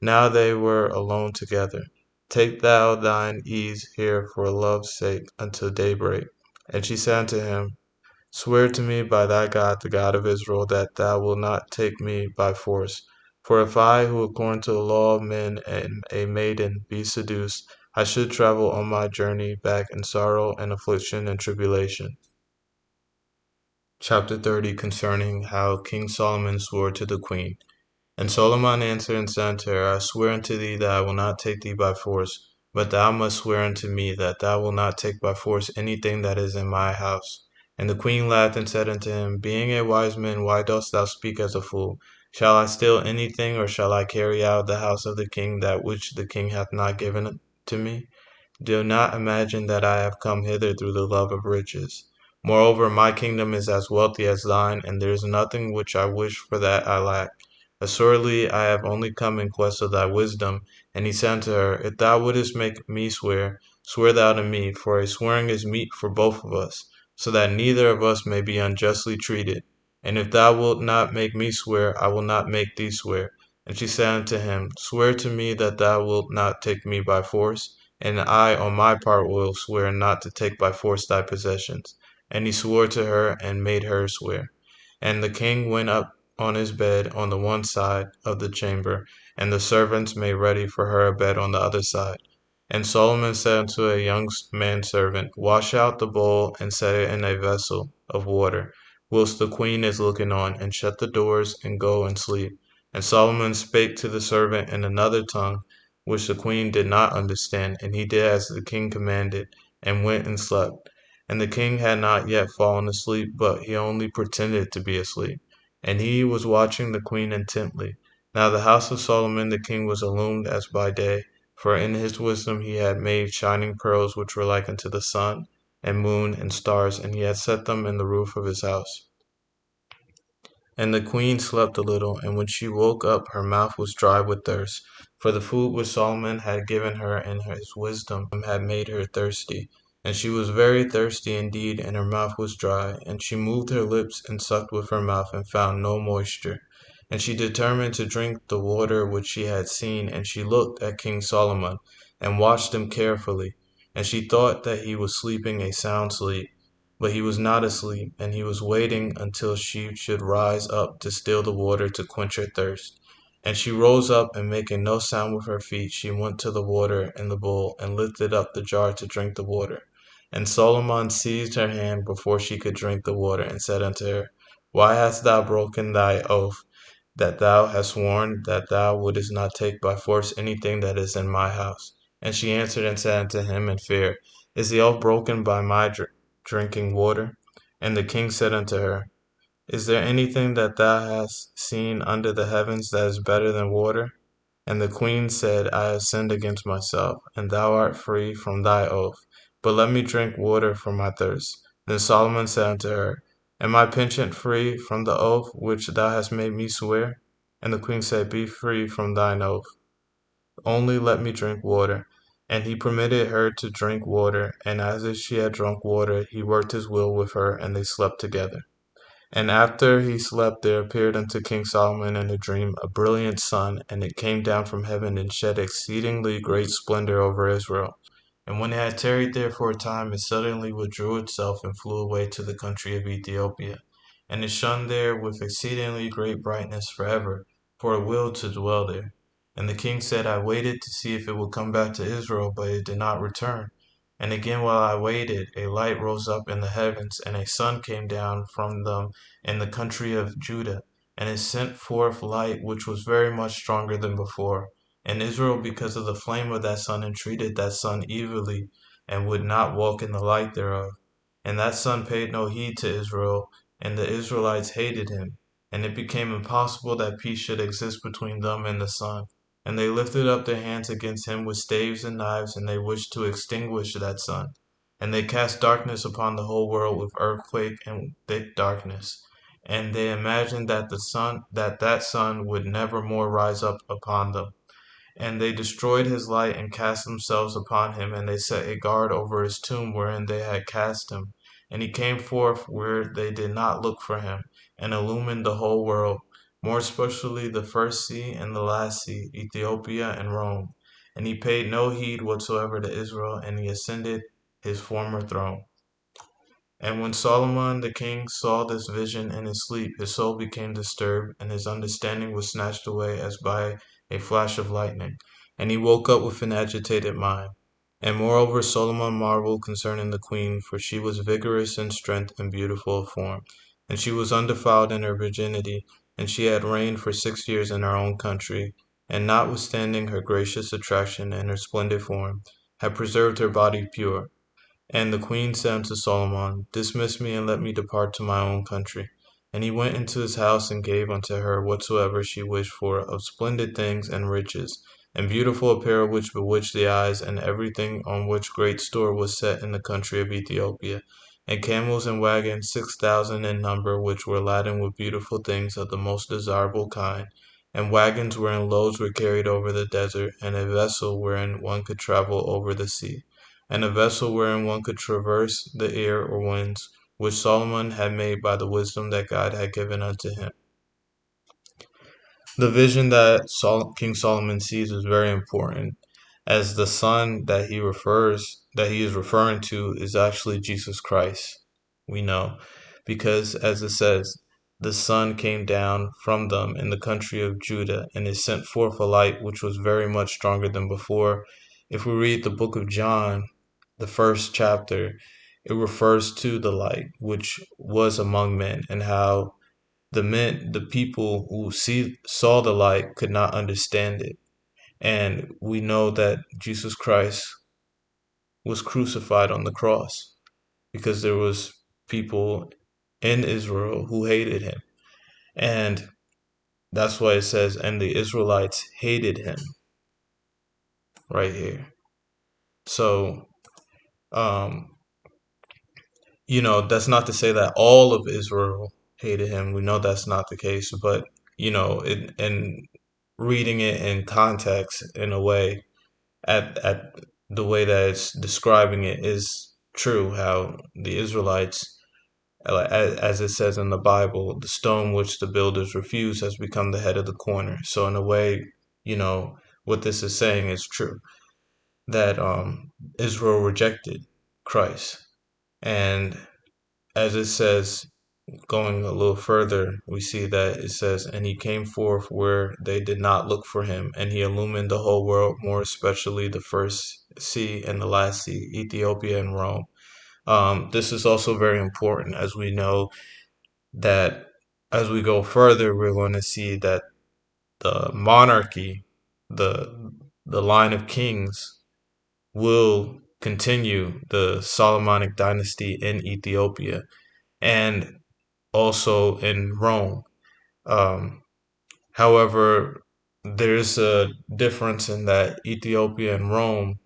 now they were alone together, take thou thine ease here for love's sake until daybreak. And she said unto him, swear to me by thy God, the God of Israel, that thou wilt not take me by force. For if I, who according to the law of men am a maiden, be seduced, I should travel on my journey back in sorrow and affliction and tribulation. Chapter 30, concerning how King Solomon swore to the queen. And Solomon answered and said unto her, I swear unto thee that I will not take thee by force, but thou must swear unto me that thou wilt not take by force anything that is in my house. And the queen laughed and said unto him, being a wise man, why dost thou speak as a fool? Shall I steal anything, or shall I carry out of the house of the king that which the king hath not given to me? Do not imagine that I have come hither through the love of riches. Moreover, my kingdom is as wealthy as thine, and there is nothing which I wish for that I lack. Assuredly, I have only come in quest of thy wisdom. And he said unto her, if thou wouldest make me swear, swear thou to me, for a swearing is meet for both of us, so that neither of us may be unjustly treated. And if thou wilt not make me swear, I will not make thee swear. And she said unto him, swear to me that thou wilt not take me by force, and I on my part will swear not to take by force thy possessions. And he swore to her, and made her swear. And the king went up on his bed on the one side of the chamber, and the servants made ready for her a bed on the other side. And Solomon said unto a young manservant, wash out the bowl, and set it in a vessel of water, whilst the queen is looking on, and shut the doors, and go and sleep. And Solomon spake to the servant in another tongue, which the queen did not understand, and he did as the king commanded, and went and slept. And the king had not yet fallen asleep, but he only pretended to be asleep. And he was watching the queen intently. Now the house of Solomon the king was illumined as by day, for in his wisdom he had made shining pearls which were like unto the sun, and moon, and stars, and he had set them in the roof of his house. And the queen slept a little, and when she woke up her mouth was dry with thirst, for the food which Solomon had given her in his wisdom had made her thirsty. And she was very thirsty indeed, and her mouth was dry. And she moved her lips and sucked with her mouth, and found no moisture. And she determined to drink the water which she had seen, and she looked at King Solomon, and watched him carefully. And she thought that he was sleeping a sound sleep. But he was not asleep, and he was waiting until she should rise up to steal the water to quench her thirst. And she rose up, and making no sound with her feet, she went to the water in the bowl, and lifted up the jar to drink the water. And Solomon seized her hand before she could drink the water, and said unto her, why hast thou broken thy oath, that thou hast sworn that thou wouldest not take by force anything that is in my house? And she answered and said unto him in fear, is the oath broken by my drinking water? And the king said unto her, is there anything that thou hast seen under the heavens that is better than water? And the queen said, I have sinned against myself, and thou art free from thy oath. But let me drink water for my thirst. Then Solomon said unto her, am I penchant free from the oath which thou hast made me swear? And the queen said, be free from thine oath. Only let me drink water. And he permitted her to drink water, and as she had drunk water, he worked his will with her, and they slept together. And after he slept, there appeared unto King Solomon in a dream a brilliant sun, and it came down from heaven and shed exceedingly great splendor over Israel. And when it had tarried there for a time, it suddenly withdrew itself and flew away to the country of Ethiopia. And it shone there with exceedingly great brightness forever, for it willed to dwell there. And the king said, I waited to see if it would come back to Israel, but it did not return. And again while I waited, a light rose up in the heavens, and a sun came down from them in the country of Judah. And it sent forth light which was very much stronger than before. And Israel, because of the flame of that sun, entreated that sun evilly, and would not walk in the light thereof. And that sun paid no heed to Israel, and the Israelites hated him. And it became impossible that peace should exist between them and the sun. And they lifted up their hands against him with staves and knives, and they wished to extinguish that sun. And they cast darkness upon the whole world with earthquake and thick darkness. And they imagined that that sun would never more rise up upon them. And they destroyed his light and cast themselves upon him, and they set a guard over his tomb wherein they had cast him. And he came forth where they did not look for him, and illumined the whole world, more especially the first sea and the last sea, Ethiopia and Rome. And he paid no heed whatsoever to Israel, and he ascended his former throne. And when Solomon the king saw this vision in his sleep, his soul became disturbed, and his understanding was snatched away as by a flash of lightning. And he woke up with an agitated mind. And moreover, Solomon marveled concerning the queen, for she was vigorous in strength and beautiful of form. And she was undefiled in her virginity, and she had reigned for 6 years in her own country, and notwithstanding her gracious attraction and her splendid form, had preserved her body pure. And the queen said unto Solomon, Dismiss me, and let me depart to my own country. And he went into his house, and gave unto her whatsoever she wished for, of splendid things and riches, and beautiful apparel which bewitched the eyes, and everything on which great store was set in the country of Ethiopia, and camels and wagons 6,000 in number, which were laden with beautiful things of the most desirable kind, and wagons wherein loads were carried over the desert, and a vessel wherein one could travel over the sea, and a vessel wherein one could traverse the air or winds, which Solomon had made by the wisdom that God had given unto him. The vision that King Solomon sees is very important, as the son that he is referring to is actually Jesus Christ. We know, because as it says, the sun came down from them in the country of Judah, and it sent forth a light which was very much stronger than before. If we read the book of John, the first chapter, it refers to the light which was among men, and how the people who saw the light could not understand it. And we know that Jesus Christ was crucified on the cross because there was people in Israel who hated him. And that's why it says, and the Israelites hated him, right here. So, um, that's not to say that all of Israel hated him. We know that's not the case, but, in reading it in context in a way, at the way that it's describing it is true, how the Israelites, as it says in the Bible, the stone which the builders refused has become the head of the corner. So in a way, what this is saying is true, that Israel rejected Christ. And as it says, going a little further, we see that it says, And he came forth where they did not look for him, and he illumined the whole world, more especially the first sea and the last sea, Ethiopia and Rome. This is also very important, as we know that as we go further, we're going to see that the monarchy, the the line of kings, will continue the Solomonic dynasty in Ethiopia and also in Rome. Um, However, there's a difference in that Ethiopia and Rome,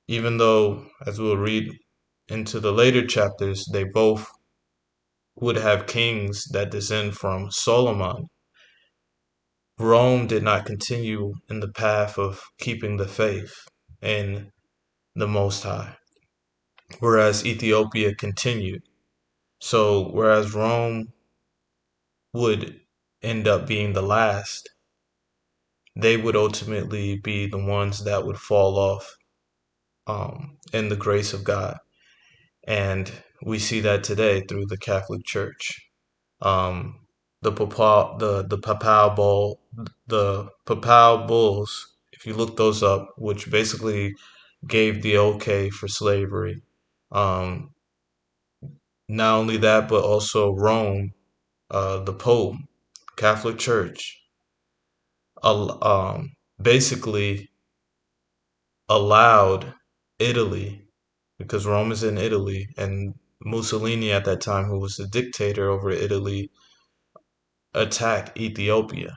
even though, as we'll read into the later chapters, they both would have kings that descend from Solomon, Rome did not continue in the path of keeping the faith in the Most High, whereas Ethiopia continued. So, whereas Rome would end up being the last, they would ultimately be the ones that would fall off in the grace of God. And we see that today through the Catholic Church. Um, the papal bulls, if you look those up, which basically gave the okay for slavery. Um, Not only that, but also Rome, the Pope, Catholic Church, basically allowed Italy, because Rome is in Italy, and Mussolini at that time, who was the dictator over Italy, attacked Ethiopia.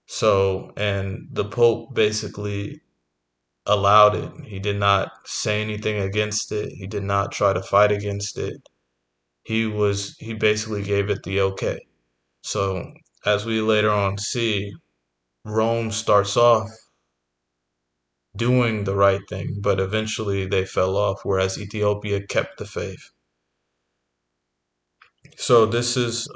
So, and the Pope basically allowed it. He did not say anything against it. He did not try to fight against it. He basically gave it the okay. So, as we later on see, Rome starts off doing the right thing, but eventually they fell off, whereas Ethiopia kept the faith. So this is,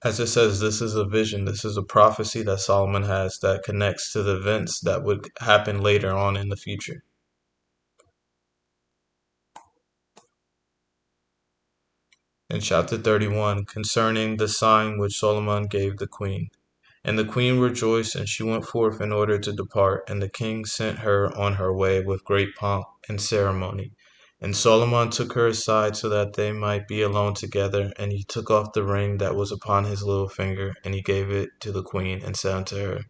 as it says, this is a vision. This is a prophecy that Solomon has that connects to the events that would happen later on in the future. In chapter 31, concerning the sign which Solomon gave the queen. And the queen rejoiced, and she went forth in order to depart. And the king sent her on her way with great pomp and ceremony. And Solomon took her aside so that they might be alone together. And he took off the ring that was upon his little finger, and he gave it to the queen, and said unto her,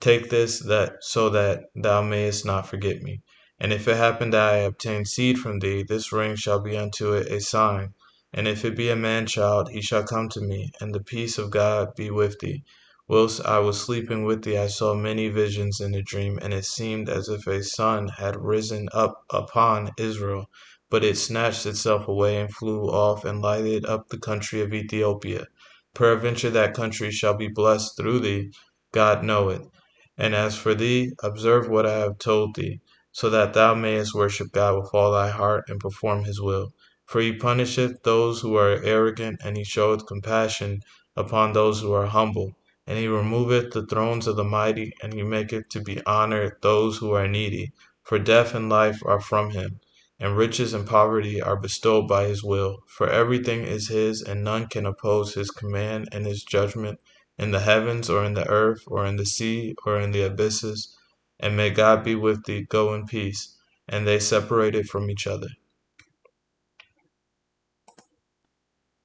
Take this, that so that thou mayest not forget me. And if it happen that I obtain seed from thee, this ring shall be unto it a sign. And if it be a man child, he shall come to me, and the peace of God be with thee. Whilst I was sleeping with thee, I saw many visions in a dream, and it seemed as if a sun had risen up upon Israel. But it snatched itself away and flew off and lighted up the country of Ethiopia. Peradventure that country shall be blessed through thee, God knoweth. And as for thee, observe what I have told thee, so that thou mayest worship God with all thy heart and perform his will. For he punisheth those who are arrogant, and he showeth compassion upon those who are humble. And he removeth the thrones of the mighty, and he maketh to be honored those who are needy. For death and life are from him, and riches and poverty are bestowed by his will. For everything is his, and none can oppose his command and his judgment, in the heavens, or in the earth, or in the sea, or in the abysses. And may God be with thee. Go in peace. And they separated from each other.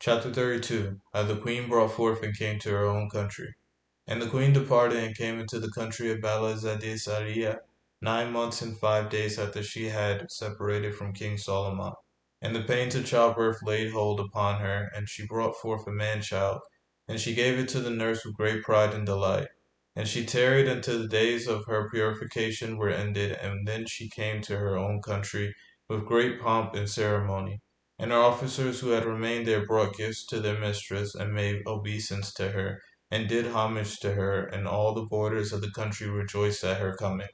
Chapter 32. How the queen brought forth and came to her own country. And the queen departed and came into the country of Balazadisariah 9 months and 5 days after she had separated from King Solomon. And the pains of childbirth laid hold upon her, and she brought forth a man child, and she gave it to the nurse with great pride and delight. And she tarried until the days of her purification were ended, and then she came to her own country with great pomp and ceremony. And her officers who had remained there brought gifts to their mistress, and made obeisance to her, and did homage to her, and all the borders of the country rejoiced at her coming.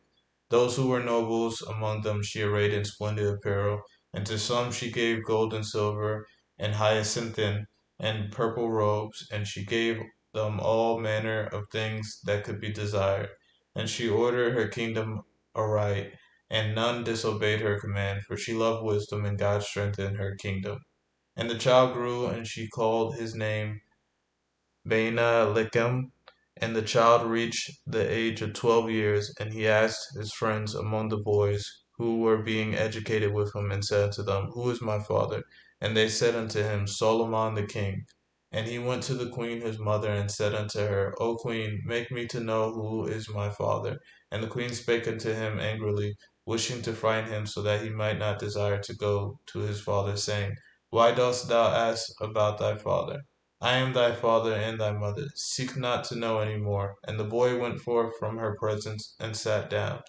Those who were nobles among them she arrayed in splendid apparel, and to some she gave gold and silver, and hyacinthine and purple robes, and she gave them all manner of things that could be desired. And she ordered her kingdom aright, and none disobeyed her command, for she loved wisdom, and God strengthened her kingdom. And the child grew, and she called his name Baina Lichem, and the child reached the age of 12 years, and he asked his friends among the boys who were being educated with him, and said unto them, Who is my father? And they said unto him, Solomon the king. And he went to the queen his mother, and said unto her, O queen, make me to know who is my father. And the queen spake unto him angrily, wishing to frighten him, so that he might not desire to go to his father, saying, Why dost thou ask about thy father? I am thy father and thy mother. Seek not to know any more. And the boy went forth from her presence and sat down.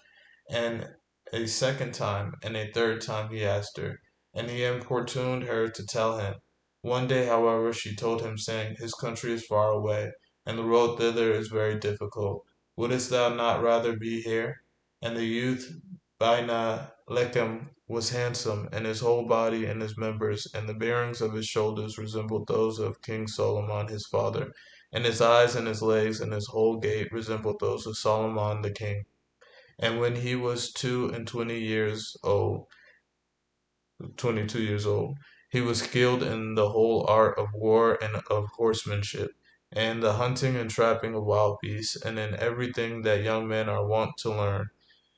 And a second time and a third time he asked her, and he importuned her to tell him. One day, however, she told him, saying, His country is far away, and the road thither is very difficult. Wouldst thou not rather be here? And the youth Baina Lechem was handsome, and his whole body and his members and the bearings of his shoulders resembled those of King Solomon his father, and his eyes and his legs and his whole gait resembled those of Solomon the king. And when he was 22 years old, 22 years old, he was skilled in the whole art of war and of horsemanship, and the hunting and trapping of wild beasts, and in everything that young men are wont to learn.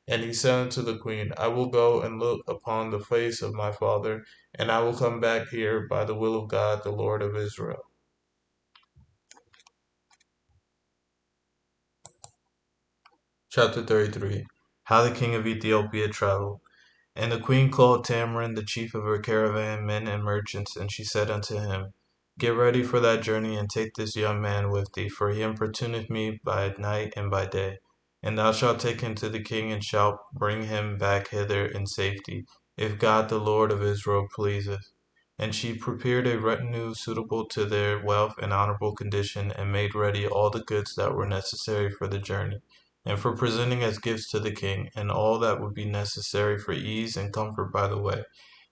And he said unto the queen, I will go and look upon the face of my father, and I will come back here by the will of God, the Lord of Israel. Chapter 33. How the king of Ethiopia traveled. And the queen called Tamarind, the chief of her caravan men and merchants, and she said unto him, Get ready for that journey, and take this young man with thee, for he importuneth me by night and by day. And thou shalt take him to the king, and shalt bring him back hither in safety, if God the Lord of Israel pleaseth. And she prepared a retinue suitable to their wealth and honorable condition, and made ready all the goods that were necessary for the journey. and for presenting as gifts to the king, and all that would be necessary for ease and comfort by the way.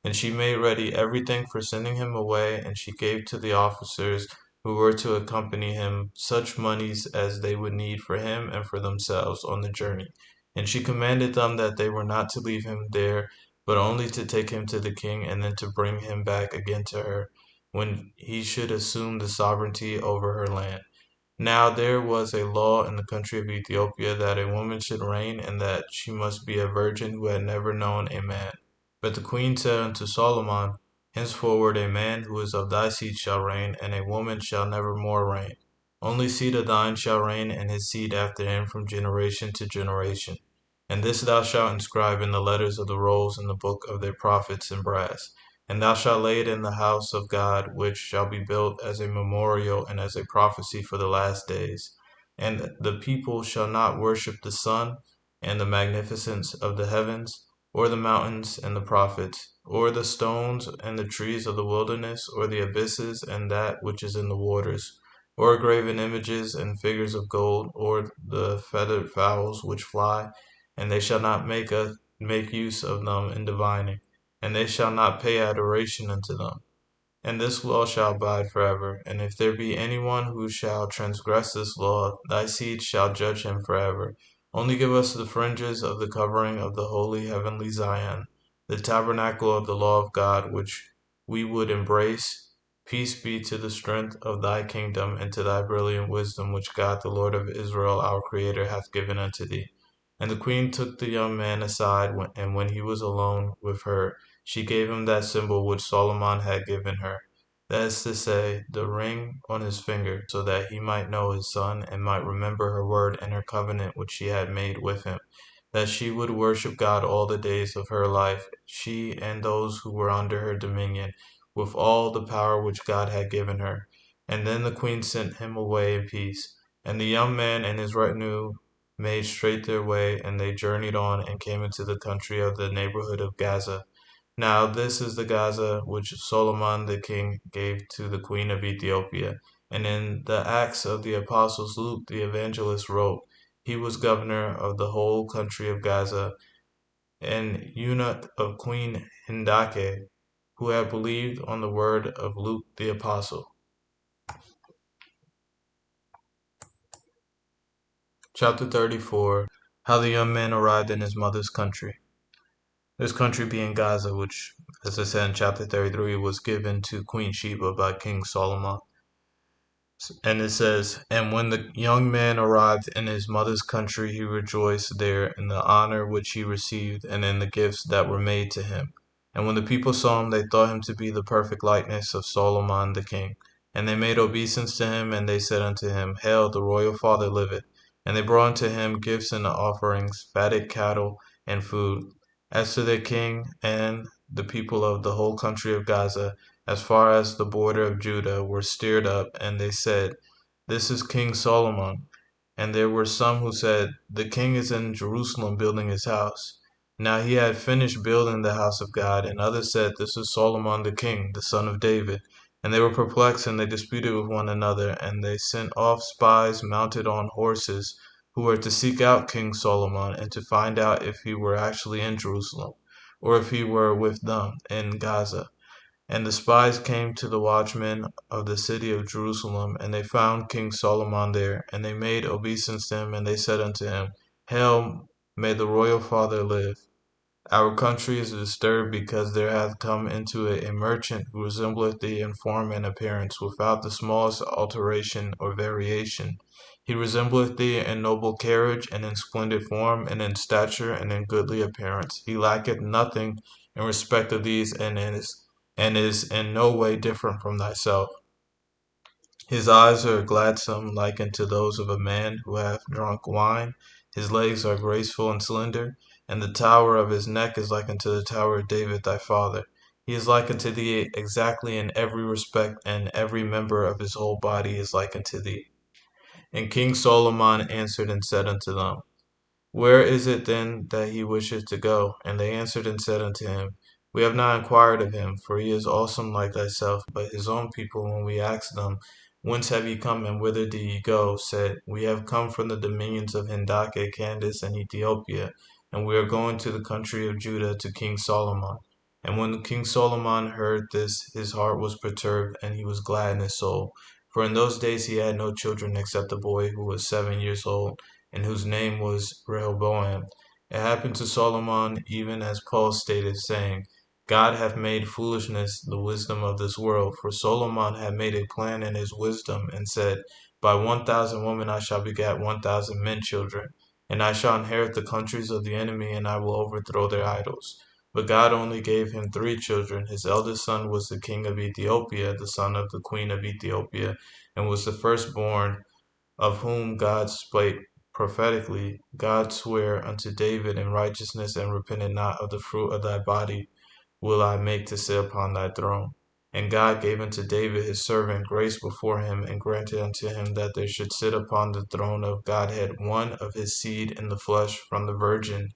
And she made ready everything for sending him away, and she gave to the officers who were to accompany him such moneys as they would need for him and for themselves on the journey. And she commanded them that they were not to leave him there, but only to take him to the king, and then to bring him back again to her, when he should assume the sovereignty over her land. Now there was a law in the country of Ethiopia that a woman should reign, and that she must be a virgin who had never known a man. But the queen said unto Solomon, Henceforward a man who is of thy seed shall reign, and a woman shall never more reign. Only seed of thine shall reign, and his seed after him from generation to generation. And this thou shalt inscribe in the letters of the rolls in the book of their prophets in brass. And thou shalt lay it in the house of God, which shall be built as a memorial and as a prophecy for the last days. And the people shall not worship the sun and the magnificence of the heavens, or the mountains and the prophets, or the stones and the trees of the wilderness, or the abysses and that which is in the waters, or graven images and figures of gold, or the feathered fowls which fly, and they shall not make use of them in divining, and they shall not pay adoration unto them. And this law shall abide forever. And if there be any one who shall transgress this law, thy seed shall judge him forever. Only give us the fringes of the covering of the holy heavenly Zion, the tabernacle of the law of God, which we would embrace. Peace be to the strength of thy kingdom, and to thy brilliant wisdom, which God the Lord of Israel our Creator hath given unto thee. And the queen took the young man aside, and when he was alone with her, she gave him that symbol which Solomon had given her, that is to say, the ring on his finger, so that he might know his son, and might remember her word and her covenant which she had made with him, that she would worship God all the days of her life, she and those who were under her dominion, with all the power which God had given her. And then the queen sent him away in peace. And the young man and his retinue made straight their way, and they journeyed on, and came into the country of the neighborhood of Gaza. Now this is the Gaza which Solomon the king gave to the queen of Ethiopia. And in the Acts of the Apostles Luke the evangelist wrote, he was governor of the whole country of Gaza, and eunuch of Queen Hindake, who had believed on the word of Luke the apostle. Chapter 34. How the young man arrived in his mother's country. This country being Gaza, which, as I said in chapter 33, was given to Queen Sheba by King Solomon. And it says, And when the young man arrived in his mother's country, he rejoiced there in the honor which he received, and in the gifts that were made to him. And when the people saw him, they thought him to be the perfect likeness of Solomon the king. And they made obeisance to him, and they said unto him, Hail, the royal father liveth. And they brought unto him gifts and offerings, fatted cattle, and food. As to their king and the people of the whole country of Gaza, as far as the border of Judah, were stirred up, and they said, This is King Solomon. And there were some who said, The king is in Jerusalem building his house. Now he had finished building the house of God. And others said, This is Solomon the king, the son of David. And they were perplexed, and they disputed with one another. And they sent off spies mounted on horses, who were to seek out King Solomon, and to find out if he were actually in Jerusalem, or if he were with them in Gaza. And the spies came to the watchmen of the city of Jerusalem, and they found King Solomon there. And they made obeisance to him, and they said unto him, Hail, may the royal father live. Our country is disturbed, because there hath come into it a merchant who resembleth thee in form and appearance, without the smallest alteration or variation. He resembleth thee in noble carriage, and in splendid form, and in stature, and in goodly appearance. He lacketh nothing in respect of these, and is in no way different from thyself. His eyes are gladsome, like unto those of a man who hath drunk wine. His legs are graceful and slender, and the tower of his neck is like unto the tower of David thy father. He is like unto thee exactly in every respect, and every member of his whole body is like unto thee. And King Solomon answered and said unto them, Where is it then that he wisheth to go? And they answered and said unto him, We have not inquired of him, for he is awesome like thyself. But his own people, when we asked them Whence have ye come, and whither do ye go? Said, We have come from the dominions of Hindake, Candace, and Ethiopia, and we are going to the country of Judah to King Solomon. And when King Solomon heard this, his heart was perturbed, and he was glad in his soul. For in those days he had no children except a boy who was 7 years old, and whose name was Rehoboam. It happened to Solomon even as Paul stated, saying, God hath made foolishness the wisdom of this world. For Solomon had made a plan in his wisdom, and said, By 1,000 women I shall begat 1,000 men children, and I shall inherit the countries of the enemy, and I will overthrow their idols. But God only gave him 3 children. His eldest son was the king of Ethiopia, the son of the queen of Ethiopia, and was the firstborn, of whom God spake prophetically. God sware unto David in righteousness, and repented not of the fruit of thy body will I make to sit upon thy throne. And God gave unto David his servant grace before him, and granted unto him that there should sit upon the throne of Godhead one of his seed in the flesh from the virgin,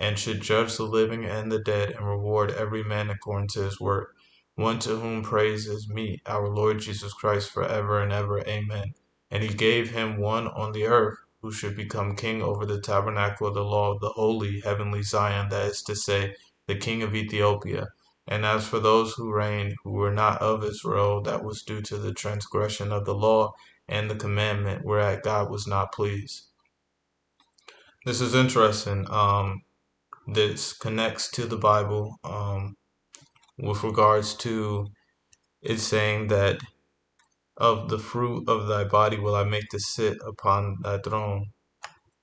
and should judge the living and the dead, and reward every man according to his work. One to whom praise is meet, our Lord Jesus Christ, forever and ever. Amen. And he gave him one on the earth, who should become king over the tabernacle of the law of the holy heavenly Zion, that is to say, the king of Ethiopia. And as for those who reigned, who were not of Israel, that was due to the transgression of the law and the commandment, whereat God was not pleased. This is interesting. This connects to the Bible with regards to it saying that of the fruit of thy body will I make to sit upon thy throne.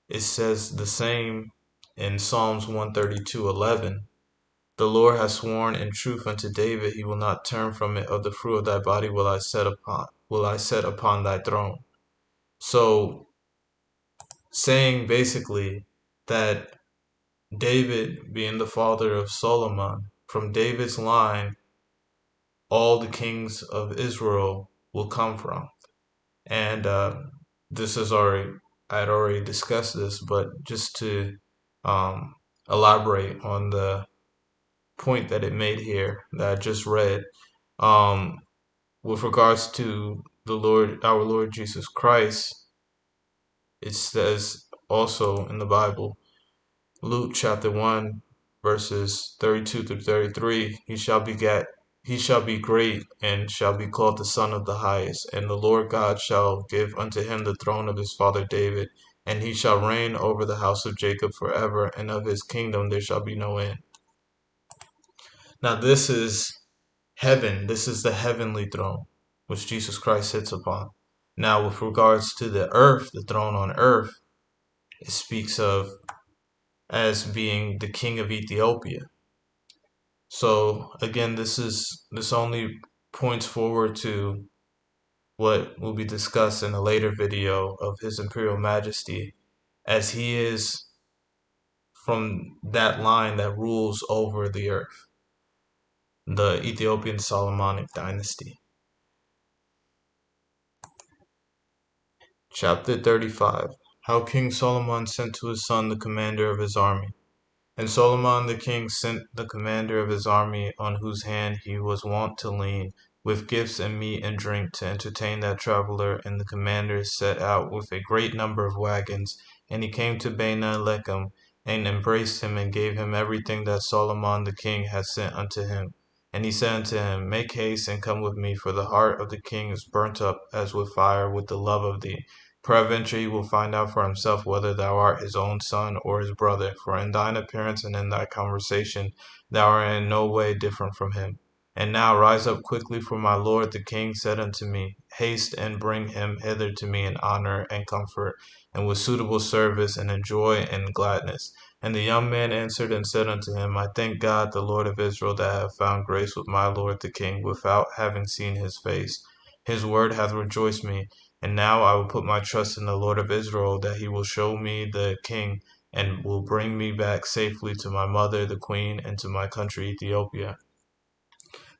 It says the same in Psalms 132:11. The Lord has sworn in truth unto David, he will not turn from it. Of the fruit of thy body will I set upon thy throne. So saying basically that David, being the father of Solomon, from David's line, all the kings of Israel will come from. And this is already, I had already discussed this, but just to um, elaborate on the point that it made here that I just read, um, with regards to the Lord, our Lord Jesus Christ, it says also in the Bible, Luke chapter 1, verses 32 through 33, he shall be great, and shall be called the Son of the Highest, and the Lord God shall give unto him the throne of his father David, and he shall reign over the house of Jacob forever, and of his kingdom there shall be no end. Now this is heaven. This is the heavenly throne, which Jesus Christ sits upon. Now with regards to the earth, the throne on earth, it speaks of as being the king of Ethiopia. So again, this only points forward to what will be discussed in a later video of His Imperial Majesty, as he is from that line that rules over the earth, the Ethiopian Solomonic Dynasty. Chapter 35. How King Solomon sent to his son the commander of his army. And Solomon the king sent the commander of his army, on whose hand he was wont to lean, with gifts and meat and drink, to entertain that traveler. And the commander set out with a great number of wagons. And he came to Bena Lechem, and embraced him, and gave him everything that Solomon the king had sent unto him. And he said unto him, Make haste and come with me, for the heart of the king is burnt up as with fire with the love of thee. Peradventure he will find out for himself whether thou art his own son or his brother, for in thine appearance and in thy conversation thou art in no way different from him. And now rise up quickly, for my lord the king said unto me, Haste and bring him hither to me in honor and comfort, and with suitable service, and in joy and gladness. And the young man answered and said unto him, I thank God the Lord of Israel that I have found grace with my lord the king, without having seen his face. His word hath rejoiced me. And now I will put my trust in the Lord of Israel, that he will show me the king, and will bring me back safely to my mother the queen, and to my country Ethiopia.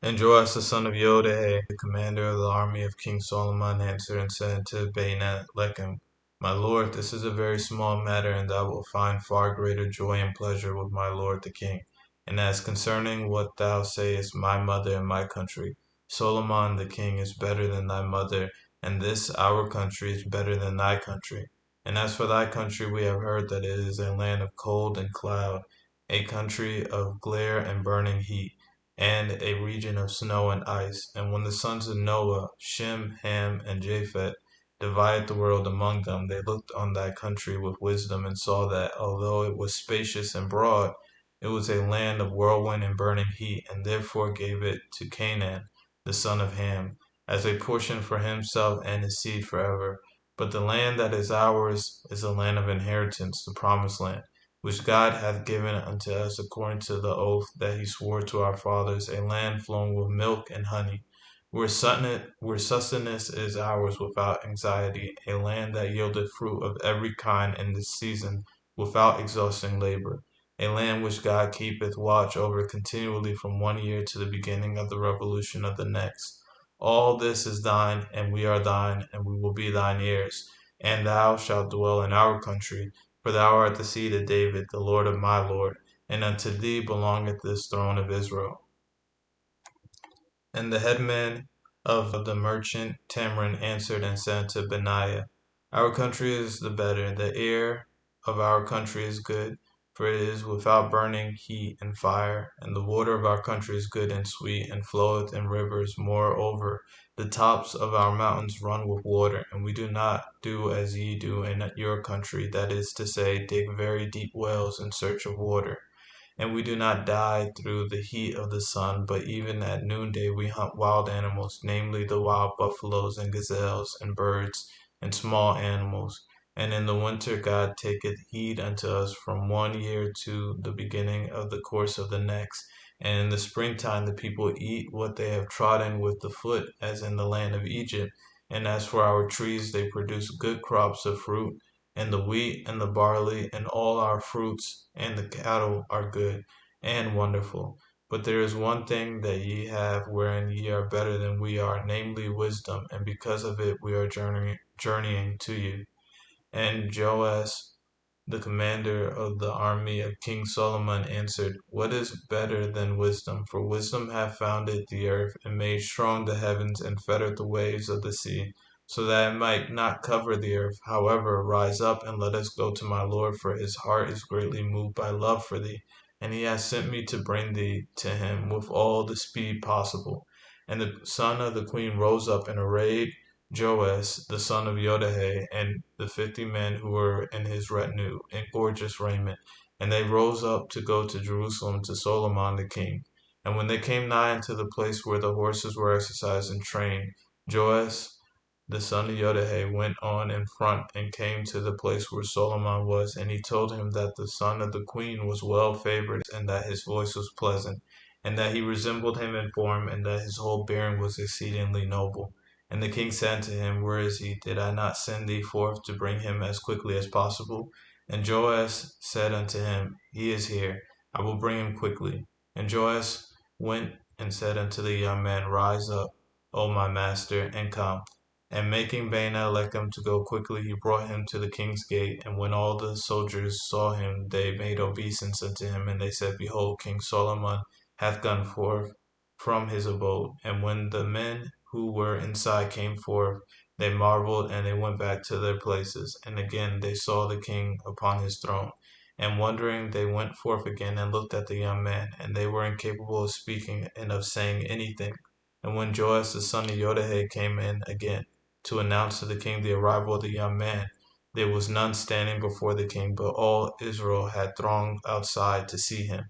And Joash the son of Yodai, the commander of the army of King Solomon, answered and said unto Bena Lechem, My lord, this is a very small matter, and thou wilt find far greater joy and pleasure with my lord the king. And as concerning what thou sayest, my mother and my country, Solomon the king is better than thy mother, and this our country is better than thy country. And as for thy country, we have heard that it is a land of cold and cloud, a country of glare and burning heat, and a region of snow and ice. And when the sons of Noah, Shem, Ham, and Japheth, divided the world among them, they looked on thy country with wisdom, and saw that, although it was spacious and broad, it was a land of whirlwind and burning heat, and therefore gave it to Canaan, the son of Ham, as a portion for himself and his seed forever. But the land that is ours is a land of inheritance, the promised land, which God hath given unto us according to the oath that he swore to our fathers, a land flowing with milk and honey, where sustenance is ours without anxiety, a land that yieldeth fruit of every kind in the season without exhausting labor, a land which God keepeth watch over continually from one year to the beginning of the revolution of the next. All this is thine, and we are thine, and we will be thine heirs. And thou shalt dwell in our country, for thou art the seed of David, the Lord of my Lord, and unto thee belongeth this throne of Israel. And the headman of the merchant Tamarind answered and said to Benaiah, Our country is the better, the air of our country is good, for it is without burning heat and fire, and the water of our country is good and sweet, and floweth in rivers. Moreover, the tops of our mountains run with water, and we do not do as ye do in your country, that is to say, dig very deep wells in search of water. And we do not die through the heat of the sun, but even at noonday we hunt wild animals, namely the wild buffaloes and gazelles and birds and small animals. And in the winter God taketh heed unto us from one year to the beginning of the course of the next. And in the springtime the people eat what they have trodden with the foot, as in the land of Egypt. And as for our trees, they produce good crops of fruit, and the wheat and the barley and all our fruits and the cattle are good and wonderful. But there is one thing that ye have wherein ye are better than we are, namely wisdom, and because of it we are journeying to you. And Joash, the commander of the army of King Solomon, answered, What is better than wisdom? For wisdom hath founded the earth, and made strong the heavens, and fettered the waves of the sea, so that it might not cover the earth. However, rise up, and let us go to my Lord, for his heart is greatly moved by love for thee, and he hath sent me to bring thee to him with all the speed possible. And the son of the queen rose up and arrayed Joash the son of Yodahe, and the 50 men who were in his retinue, in gorgeous raiment, and they rose up to go to Jerusalem to Solomon the king. And when they came nigh unto the place where the horses were exercised and trained, Joash the son of Yodahe went on in front, and came to the place where Solomon was, and he told him that the son of the queen was well favored, and that his voice was pleasant, and that he resembled him in form, and that his whole bearing was exceedingly noble. And the king said unto him, Where is he? Did I not send thee forth to bring him as quickly as possible? And Joash said unto him, He is here, I will bring him quickly. And Joash went and said unto the young man, Rise up, O my master, and come. And making Bene-Lechem to go quickly, he brought him to the king's gate. And when all the soldiers saw him, they made obeisance unto him, and they said, Behold, King Solomon hath gone forth from his abode. And when the men who were inside came forth, they marveled, and they went back to their places. And again they saw the king upon his throne. And wondering, they went forth again and looked at the young man, and they were incapable of speaking and of saying anything. And when Joash the son of Yodahe came in again to announce to the king the arrival of the young man, there was none standing before the king, but all Israel had thronged outside to see him.